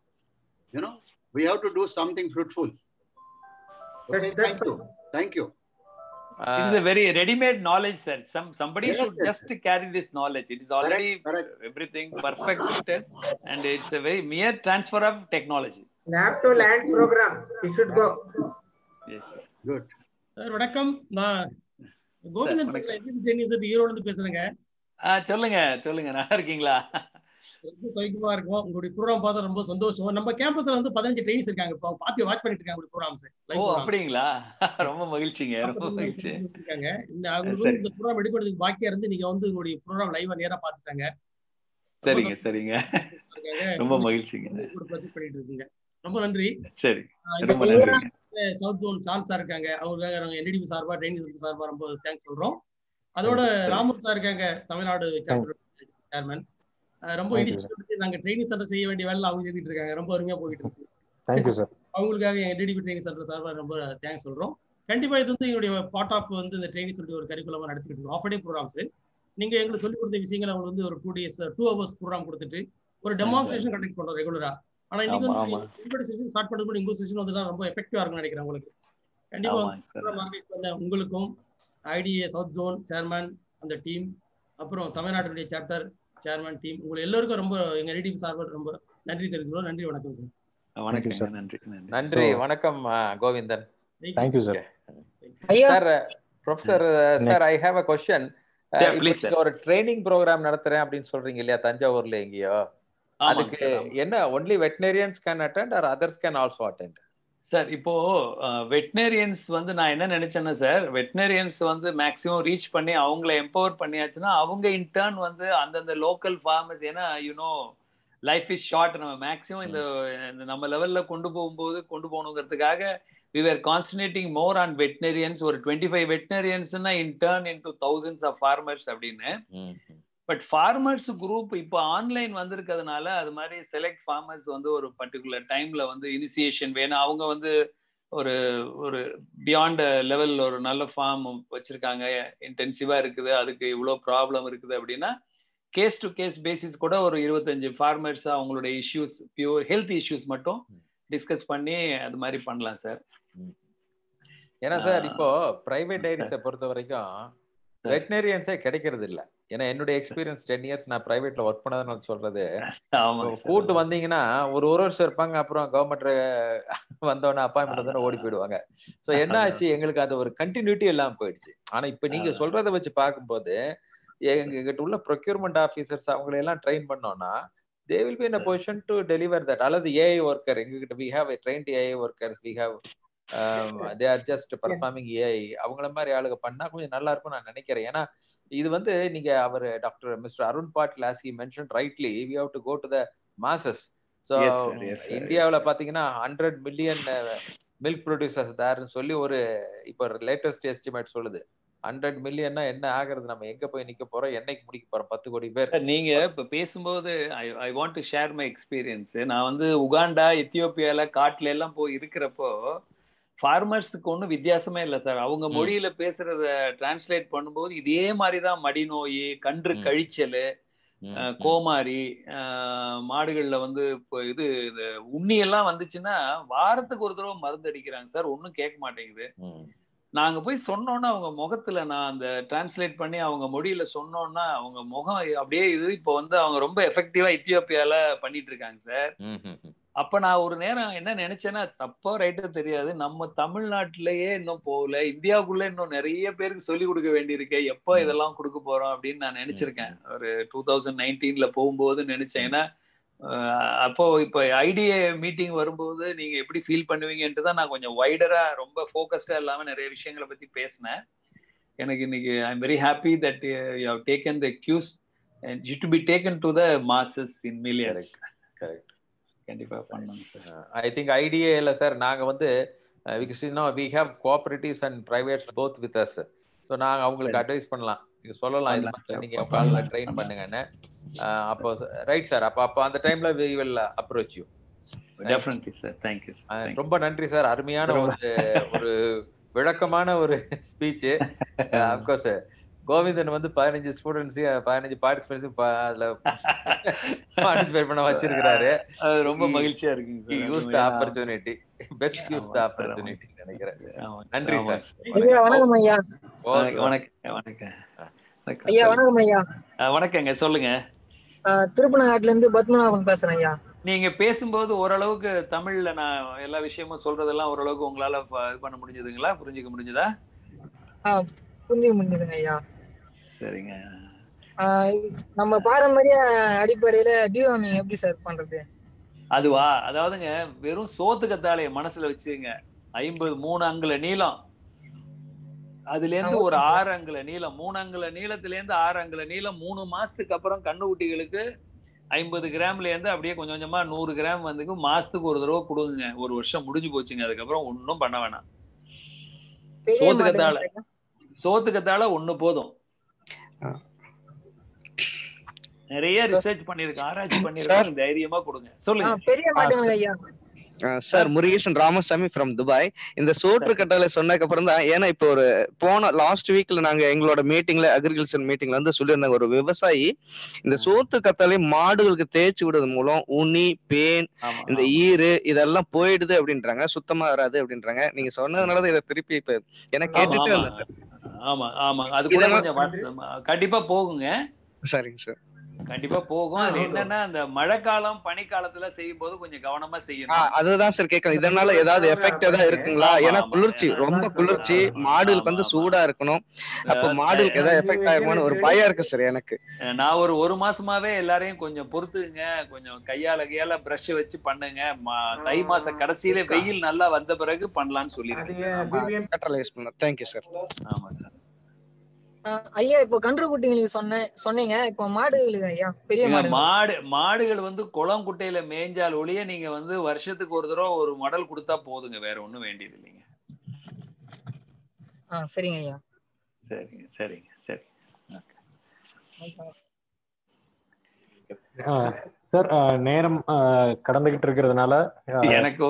You know, we have to do something fruitful. Okay, thank you. It is a very ready-made knowledge, sir. Somebody Yes, should yes, just yes. carry this knowledge. It is already Correct. everything perfected, and it's a very mere transfer of technology. Lab to land program. It should go. Yes. Good. Sir வணக்கம். நான் கோவிந்தன் பேசுறேன். ஈரோடு இருந்து பேசுறேங்க. சொல்லுங்க நல்லா இருக்கீங்களா? ரொம்ப சௌக்கியமா இருக்கும். உங்களுடைய ப்ரோக்ராம் பார்த்தா ரொம்ப சந்தோஷம். நம்ம கேம்பஸ்ல வந்து 15 ட்ரெயினிஸ் இருக்காங்க. இப்போ பார்த்து வாட்ச் பண்ணிட்டு இருக்காங்க உங்களுடைய ப்ரோக்ராம்ஸ். ஓ அப்படிங்களா? ரொம்ப மகிழ்ச்சிங்க. ரொம்ப மகிழ்ச்சி. இருக்காங்க. இந்த அவங்களுக்கு இந்த ப்ரோக்ராம் எடுக்கிறதுக்கு பாக்கியா இருந்து நீங்க வந்து உங்களுடைய ப்ரோக்ராம் லைவா நேரா பார்த்துட்டாங்க. சரிங்க. ரொம்ப மகிழ்ச்சிங்க. ப்ராஜெக்ட் பண்ணிட்டு இருக்கீங்க. ரொம்ப நன்றி. சரி. ரொம்ப நன்றி. சவுத் ஜோன் சான்ஸா இருக்காங்க. அவங்களுக்காக நாங்க என்டிடிபி சார்பா ட்ரெயினிங் சார்பா ரொம்ப தேங்க்ஸ் சொல்றோம். அதோட ராமன் சார் இருக்காங்க, தமிழ்நாடு சேர்மன். ரொம்ப இனிஷியேட்டிவ் நாங்க ட்ரைனிங் சென்டர் செய்ய வேண்டிய வேலை அவங்க செஞ்சுட்டு இருக்காங்க. ரொம்ப அருமையா போயிட்டு இருக்கு. Thank you sir. அவங்களுக்காக என்டிடிபி ட்ரைனிங் சென்டர் சார்பா ரொம்ப தேங்க்ஸ் சொல்றோம். கண்டிப்பா இது வந்து எங்களுடைய பார்ட் ஆஃப் வந்து இந்த ட்ரைனிங் சென்டர் ஒரு கரிக்குலமா நடத்திட்டு இருக்கோம். ஆஃப் டே ப்ரோக்ராம்ஸ் நீங்க எங்களுக்கு சொல்லிக் கொடுத்த விஷயங்களை அவங்க வந்து ஒரு 2 days 2 hours ப்ரோக்ராம் கொடுத்துட்டு ஒரு டெமான்ஸ்ட்ரேஷன் கண்டக்ட் பண்றோம் ரெகுலரா. ஆனா இன்னைக்கு வந்து செஷன் ஸ்டார்ட் பண்ணும்போது இங்கிலீஷ் செஷன் வந்து ரொம்ப எஃபெக்டிவா இருக்கும்னு நினைக்கிறேன். உங்களுக்கு கண்டிப்பா உங்களுக்கும் ஐடிஏ சவுத் ஜோன் சேர்மன் அந்த டீம், அப்புறம் தமிழ்நாட்டுடைய சாப்டர் சேர்மன் டீம், உங்களுக்கு எல்லாருக்கும் ரொம்ப எங்க என்டிடிபி சார்பாக ரொம்ப நன்றி தெரிவிச்சுக்கிறோம். நன்றி, வணக்கம் சார். வணக்கம் சார். நன்றி வணக்கம் Govindan. Thank you sir. Sir professor sir, I have a question. ஒரு ட்ரைனிங் ப்ரோக்ராம் நடத்துறேன் அப்படின்னு சொல்றீங்க இல்லையா, தஞ்சாவூர்ல எங்கேயோ, அதுக்கு என்ன only veterinarians can attend or others can also attend? Sir இப்போ வெட்டினரியன்ஸ் வந்து நான் என்ன நினைச்சேன்னா சார், வெட்டினரியன்ஸ் வந்து மேக்ஸிமம் ரீச் பண்ணி அவங்கள எம்பவர் பண்ணியாச்சுன்னா அவங்க இன்டர்ன் வந்து அந்தந்த லோக்கல் ஃபார்மர்ஸ், ஏன்னா யூனோ லைஃப் இஸ் ஷார்ட், நம்ம மேக்ஸிமம் இந்த நம்ம லெவல்ல கொண்டு போகணுங்கிறதுக்காக we were concentrating more on veterinarians. ஒரு 25 veterinariansனா in turn into thousands of farmers அப்படின்னு. பட் ஃபார்மர்ஸ் குரூப் இப்போ ஆன்லைன் வந்திருக்கிறதுனால அது மாதிரி செலக்ட் ஃபார்மர்ஸ் வந்து ஒரு பர்டிகுலர் டைம்ல வந்து இனிஷியேஷன் வேணும். அவங்க வந்து ஒரு பியாண்ட் லெவல் ஒரு நல்ல ஃபார்ம் வச்சிருக்காங்க, இன்டென்சிவா இருக்குது, அதுக்கு இவ்வளோ ப்ராப்ளம் இருக்குது அப்படின்னா கேஸ் டு கேஸ் பேசிஸ் கூட ஒரு 25 ஃபார்மர்ஸ் அவங்களுடைய இஷ்யூஸ், பியூர் ஹெல்த் இஷ்யூஸ் மட்டும் டிஸ்கஸ் பண்ணி அது மாதிரி பண்ணலாம் சார். ஏன்னா சார் இப்போ பிரைவேட் டைரிஸை பொறுத்த வரைக்கும் வெட்டினரியன்ஸே கிடைக்கிறது இல்லை. ஏன்னா என்னுடைய எக்ஸ்பீரியன்ஸ் 10 years நான் பிரைவேட்ல ஒர்க் பண்ணதுன்னு சொல்றது, கூட்டு வந்தீங்கன்னா ஒரு வருஷம் இருப்பாங்க, அப்புறம் கவர்மெண்ட் வந்தோடனே அப்பாயின்மெண்ட் வந்து ஓடி போயிடுவாங்க. ஸோ என்ன ஆச்சு, எங்களுக்கு அது ஒரு கண்டினியூட்டி எல்லாம் போயிடுச்சு. ஆனா இப்ப நீங்க சொல்றதை வச்சு பார்க்கும்போது எங்கிட்ட உள்ள ப்ரொக்யூர்மெண்ட் ஆஃபீஸர்ஸ் அவங்களெல்லாம் ட்ரெயின் பண்ணோம்னா they will be in a position to deliver that. அல்லது AI worker எங்ககிட்ட we have a trained AI workers, we have they are just performing AI. அவங்கள மாதிரி ஆளுங்க பண்ணா கொஞ்சம் நல்லா இருக்கும் நான் நினைக்கிறேன். ஏன்னா இது வந்து நீங்க அவர் doctor mister Arun Patil as he mentioned rightly, we have to go to the masses. So இந்தியாவில் பாத்தீங்கன்னா 100 million மில்க் ப்ரொடியூசர்ஸ் தாருன்னு சொல்லி ஒரு இப்போ லேட்டஸ்ட் எஸ்டிமேட் சொல்லுது. 100 மில்லியன்னா என்ன ஆகுறது, நம்ம எங்க போய் நிக்க போறோம், என்னைக்கு முடிக்க போறோம், 10 கோடி பேர். நீங்க இப்ப பேசும்போது I want to share my experience. நான் வந்து உகாண்டா, எத்தியோப்பியால காட்டுல எல்லாம் போய் இருக்கிறப்போ ஃபார்மர்ஸுக்கு ஒன்றும் வித்தியாசமே இல்லை சார். அவங்க மொழியில பேசுறத டிரான்ஸ்லேட் பண்ணும்போது இதே மாதிரிதான் மடி நோய், கன்று கழிச்சல், கோமாரி, மாடுகள்ல வந்து இப்போ இது உண்ணி எல்லாம் வந்துச்சுன்னா வாரத்துக்கு ஒரு தடவை மருந்து அடிக்கிறாங்க சார், ஒன்றும் கேட்க மாட்டேங்குது. நாங்க போய் சொன்னோன்னா அவங்க முகத்துல நான் அந்த டிரான்ஸ்லேட் பண்ணி அவங்க மொழியில சொன்னோன்னா அவங்க முகம் அப்படியே இது இப்போ வந்து அவங்க ரொம்ப எஃபெக்டிவா எத்தியோப்பியால பண்ணிட்டு இருக்காங்க சார். அப்ப நான் ஒரு நேரம் என்ன நினைச்சேன்னா, தப்போ ரைட்டோ தெரியாது, நம்ம தமிழ்நாட்டிலேயே இன்னும் போகல, இந்தியாவுக்குள்ள இன்னும் நிறைய பேருக்கு சொல்லி கொடுக்க வேண்டியிருக்கு, எப்போ இதெல்லாம் கொடுக்க போறோம் அப்படின்னு நான் நினைச்சிருக்கேன். ஒரு 2019 போகும்போது நினைச்சேன். ஏன்னா அப்போ இப்ப ஐடிஏ மீட்டிங் வரும்போது நீங்க எப்படி ஃபீல் பண்ணுவீங்கன்ட்டு தான் நான் கொஞ்சம் வைடரா ரொம்ப ஃபோக்கஸ்டா இல்லாம நிறைய விஷயங்களை பத்தி பேசினேன். எனக்கு இன்னைக்கு I am very happy that you have taken the cues and you to be taken to the masses in millions. Correct, கண்டிப்பா பண்ணுங்க சார். ஐ திங்க் ஐடிஏல சார் நாங்க வந்து we have cooperatives and privates both with us. So நாங்கள் அவங்களுக்கு advice பண்ணலாம், நீங்க சொல்லலாம் இது மாதிரி நீங்க கால்ல ட்ரெயின் பண்ணுங்கன்னு. அப்போ ரைட் சார், அப்போ அந்த டைம்ல we will approach you. Definitely sir, thank you sir. ரொம்ப நன்றி சார், அருமையான ஒரு விளக்கமான ஒரு ஸ்பீச். அப்கோர்ஸ் கோவிந்தன் வந்து 15 ஸ்டூடெண்ட்ஸ் 15 பார்ட்டிசிபென்ட்ஸ் அதுல பார்ட்டிசிபேட் பண்ண வச்சிருக்காரு. அது ரொம்ப மகிழ்ச்சியா இருக்குங்க. Use the opportunity, best use the opportunity நினைக்கிறேன். நன்றி சார். வணக்கம் ஐயா. வணக்கம். ஐயா வணக்கம் ஐயா. வணக்கங்க, சொல்லுங்க. திருப்பனங்காட்டுல இருந்து பத்மநாபன் பேசுறேன் ஐயா. நீங்க பேசும்போது ஓரளவுக்கு தமிழ்ல நான் எல்லா விஷயமும் சொல்றதெல்லாம் ஓரளவுக்கு உங்களால இது பண்ண முடிஞ்சதுங்களா, புரிஞ்சுக்க முடிஞ்சதா? புரிஞ்சுக்க முடிஞ்சதுங்க ஐயா. சரிங்க. நம்ம பாரம்பரிய அடிப்படையில டிவார்மிங் எப்படி சார் பண்றது? அதுவா, அதாவதுங்க வெறும் சோத்து கத்தாழைய மனசுல வச்சுங்க. 53 அங்குல நீளம், அதுல இருந்து ஒரு 6 அங்குல நீளம், 3 அங்குல நீளத்துல இருந்து 6 அங்குல நீளம் 3 மாசத்துக்கு அப்புறம் கண்ணுக்குட்டிகளுக்கு 50 கிராம்ல இருந்து அப்படியே கொஞ்சம் கொஞ்சமா 100 கிராம் வந்து மாசத்துக்கு ஒரு தடவை கொடுங்க. ஒரு வருஷம் முடிஞ்சு போச்சுங்க. அதுக்கப்புறம் ஒன்னும் பண்ண வேணாம். சோத்து கத்தாழை ஒண்ணு போதும். நிறைய ரிசர்ச் பண்ணிருக்கேன், ஆராய்ச்சி பண்ணிருக்கேன். தைரியமா கொடுங்க. சொல்லுங்க. பெரிய மாடுங்க ஐயா. Sir Murugesan Ramasamy from Dubai. இந்த சோற்று கட்டளை சொன்னதுக்கு அப்புறம் தான், ஏன்னா இப்போ ஒரு போன லாஸ்ட் வீக்ல நாங்க எங்களோட மீட்டிங்ல அக்ரிகல்ச்சர் மீட்டிங்ல வந்து சொல்லியிருந்தாங்க, ஒரு விவசாயி இந்த சோத்து கட்டளை மாடுகளுக்கு தேய்ச்சி விடுறது மூலம் உனி, பேன், இந்த ஈரு இதெல்லாம் போயிடுது அப்படின்றாங்க, சுத்தமா வராது அப்படின்றாங்க. நீங்க சொன்னதுனாலதான் இதை திருப்பி இப்ப எனக்கு கேட்டுட்டு வந்தேன் சார். ஆமா ஆமா, அது கூட கொஞ்சம் கண்டிப்பா போகுங்க. சரிங்க சார், கண்டிப்பா போகும். அது என்னன்னா அந்த மழைக்காலம் பனிக்காலத்துல செய்யும் போது கொஞ்சம் கவனமா செய்யணும். அதுதான் சார் கேட்கணும், இதனால ஏதாவது எஃபெக்ட் ஏதாவது இருக்குங்களா? ஏன்னா குளிர்ச்சி, ரொம்ப குளிர்ச்சி, மாடுகளுக்கு வந்து சூடா இருக்கணும். அப்ப மாடுகளுக்கு ஏதாவது எஃபெக்ட் ஆகுமான்னு ஒரு பயம் இருக்கு சார் எனக்கு. நான் ஒரு மாசமாவே எல்லாரையும் கொஞ்சம் பொறுத்துங்க, கொஞ்சம் கையால பிரஷ் வச்சு பண்ணுங்க. தை மாச கடைசியில வெயில் நல்லா வந்த பிறகு பண்ணலாம்னு சொல்லிருக்கேன். Thank you sir. ஆமா சார். ஐயா இப்போ கன்று குட்டிங்களுக்கு சொன்னீங்க, இப்போ மாடுகளுக்கு ஐயா பெரிய மாடுகள் வந்து குளம் குட்டையில மேய்ஞ்சால் ஒழிய நீங்க வந்து வருஷத்துக்கு ஒரு தடவை ஒரு மடல் கொடுத்தா போதுங்க, வேற ஒண்ணும் வேண்டியது இல்லைங்க. சரிங்க ஐயா. சரிங்க சரிங்க சரி. சார் நேரம் கடந்துகிட்டு இருக்கிறதுனால எனக்கு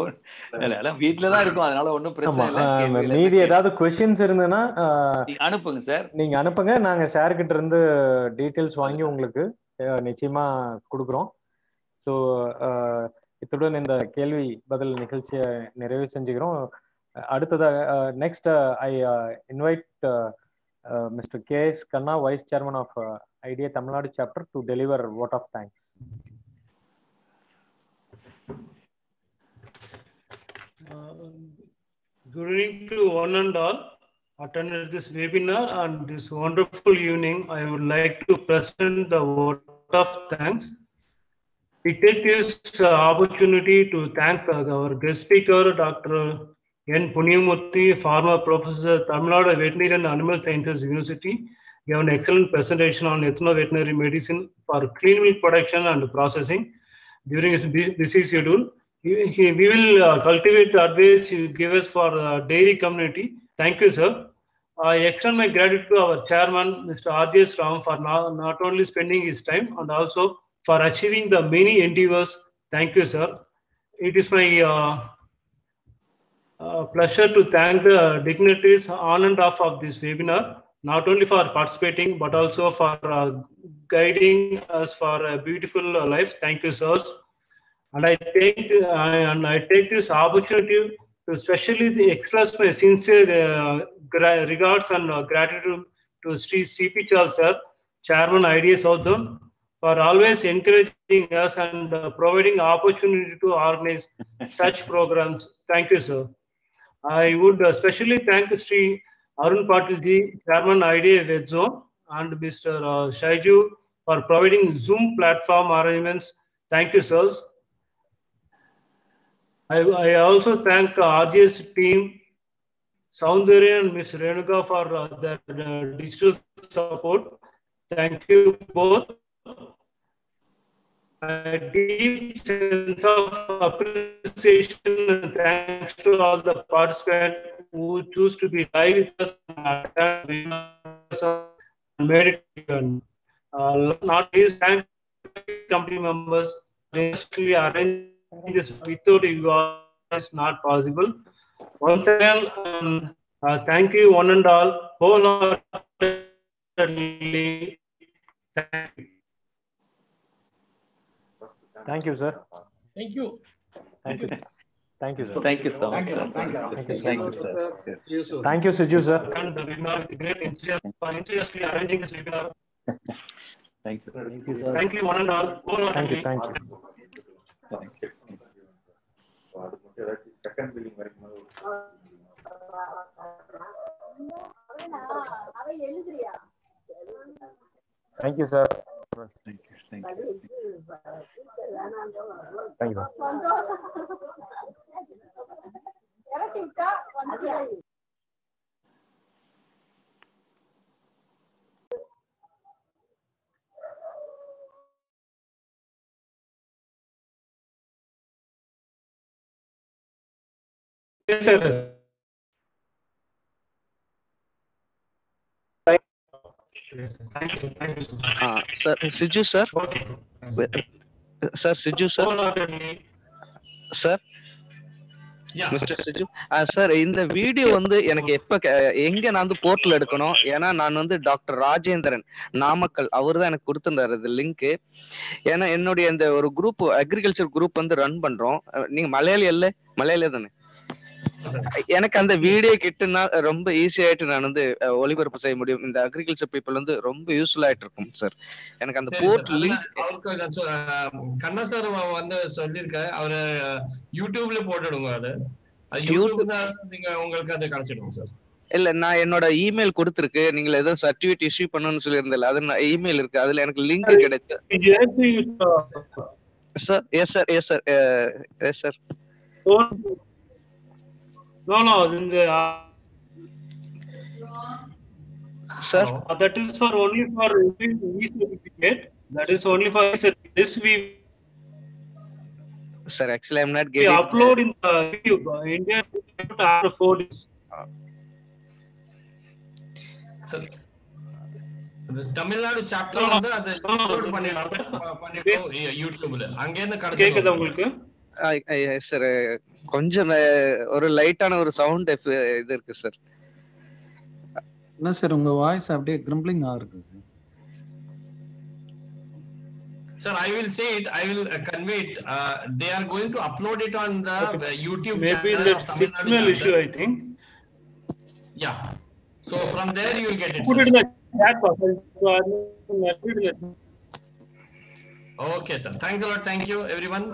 வீட்டுலதான் இருக்கும், அதனால ஒன்னும் பிரச்சனை இல்லை. மீதி ஏதாவது கொஸ்டின்ஸ் இருந்ததுன்னா அனுப்புங்க சார். நீங்க அனுப்புங்க, நாங்க ஷேர் கிட்ட இருந்து டீட்டெயில்ஸ் வாங்கி உங்களுக்கு நிச்சயமா கொடுக்குறோம். ஸோ இத்துடன் இந்த கேள்வி பதில் நிகழ்ச்சியை நிறைவு செஞ்சுக்கிறோம். அடுத்ததாக next I invite mister K.S. Kanna, Vice Chairman of IDA Tamil Nadu Chapter, to deliver a vote of thanks. Good evening to one and all attended this webinar and this wonderful evening. I would like to present the vote of thanks. We take this opportunity to thank our guest speaker, Dr. N. Punyamurthy, former professor, Tamil Nadu Veterinary and Animal Sciences University. He gave an excellent presentation on ethno-veterinary medicine for clean milk production and processing during his busy schedule. We will cultivate the advice you give us for the dairy community. Thank you, sir. I extend my gratitude to our chairman, Mr. R.J.S. Ram, for not only spending his time and also for achieving the many endeavors. Thank you, sir. It is my pleasure to thank the dignitaries on and off of this webinar, not only for participating, but also for guiding us for a beautiful life. Thank you, sirs. And I take this opportunity to especially express my sincere regards and gratitude to Sri C.P. Charles, sir, Chairman IDA South Zone, for always encouraging us and providing opportunity to organize such programs. Thank you, sir. I would especially thank Sri Arun Patil ji, Chairman IDA West Zone, and Mr. Shaiju for providing Zoom platform arrangements. Thank you, sirs. I also thank RGS team, Soundarya and Ms. Renuka for their digital support. Thank you both. A deep sense of appreciation and thanks to all the participants who choose to be live with us and made it happen. Not least, thank company members actually arranged this. Without you all, it's not possible. Once again, thank you one and all wholeheartedly. Thank you. Thank you, sir. Thank you. Thank you. Thank you, sir. Thank you so much. Thank you, sir. Ram. Thank you, Ram. Thank you, sir. See you soon. Thank you, Siju, sir. And the webinar with great enthusiasm arranging this webinar. Thank you. Thank you, sir. Thank you, one and all. Thank you. Thank you. Thank you. Thank you, sir. Thank you. Thank you. Thank you. Yes, sir. Thank you, sir. Thank you, sir. Sir, Siju, sir. Okay. Sir, Siju, sir. Sir. Yeah. Mister Siju sir, இந்த video வந்து எனக்கு எப்ப எங்க நான் வந்து portal எடுக்கணும்? ஏன்னா நான் வந்து டாக்டர் ராஜேந்திரன் நாமக்கல் அவர் தான் எனக்கு கொடுத்துருந்தாரு இந்த லிங்க். ஏன்னா என்னுடைய இந்த ஒரு குரூப் அக்ரிகல்ச்சர் குரூப் வந்து ரன் பண்றோம். நீங்க மலையாளி தானே? எனக்கு அந்த வீடியோ கிட்டுனா ரொம்ப ஈஸி ஆயிட்டு நான் வந்து ஒளிபரப்பு செய்ய முடியும். இந்த அக்ரிகல்ச்சர் பீப்புள் வந்து ரொம்ப யூஸ்ஃபுல் ஆயிட்டு இருக்கும் சார். எனக்கு அந்த போர்ட் லிங்க் அவருக்கு கண்ணா சார் வந்து சொல்லிருக்க அவரு யூடியூப்ல போட்டுடுங்க. அது யூடியூப் தான் நீங்க உங்களுக்கு அது கிடைச்சிடும் சார். இல்ல, நான் என்னோட இமெயில் கொடுத்துருக்கு. நீங்க ஏதோ சர்டிபிகேட் இஷ்யூ பண்ணணும்னு சொல்லியிருந்தல, அது இமெயில் இருக்கு, அதுல எனக்கு லிங்க் கிடைச்சு. Sir yes sir yes sir yes sir. No, in the sir, that is for only for certificate. That is only for this we. Sir, actually I'm not getting. We upload in the YouTube. India after 4 days. Sir, the Tamil Nadu chapter வந்து அது upload பண்ணிருக்கோம் யூடியூப்ல. அங்க இருந்து கடந்து கேக்குதா உங்களுக்கு? Sir கொஞ்சம் ஒரு லைட்டான ஒரு சவுண்ட் இது இருக்கு சார். என்ன சார் உங்க வாய்ஸ் அப்படியே கிரம்பிளிங் ஆகுது sir. Sir, I will say it. I will convey it. They are going to upload it on the YouTube maybe channel. Maybe the signal issue, I think. Yeah. So from there you will get it. Put it in the chat box. Okay, sir. Thanks a lot. Thank you, everyone.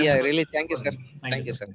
Yeah, really. Thank you, sir. Thank you, sir.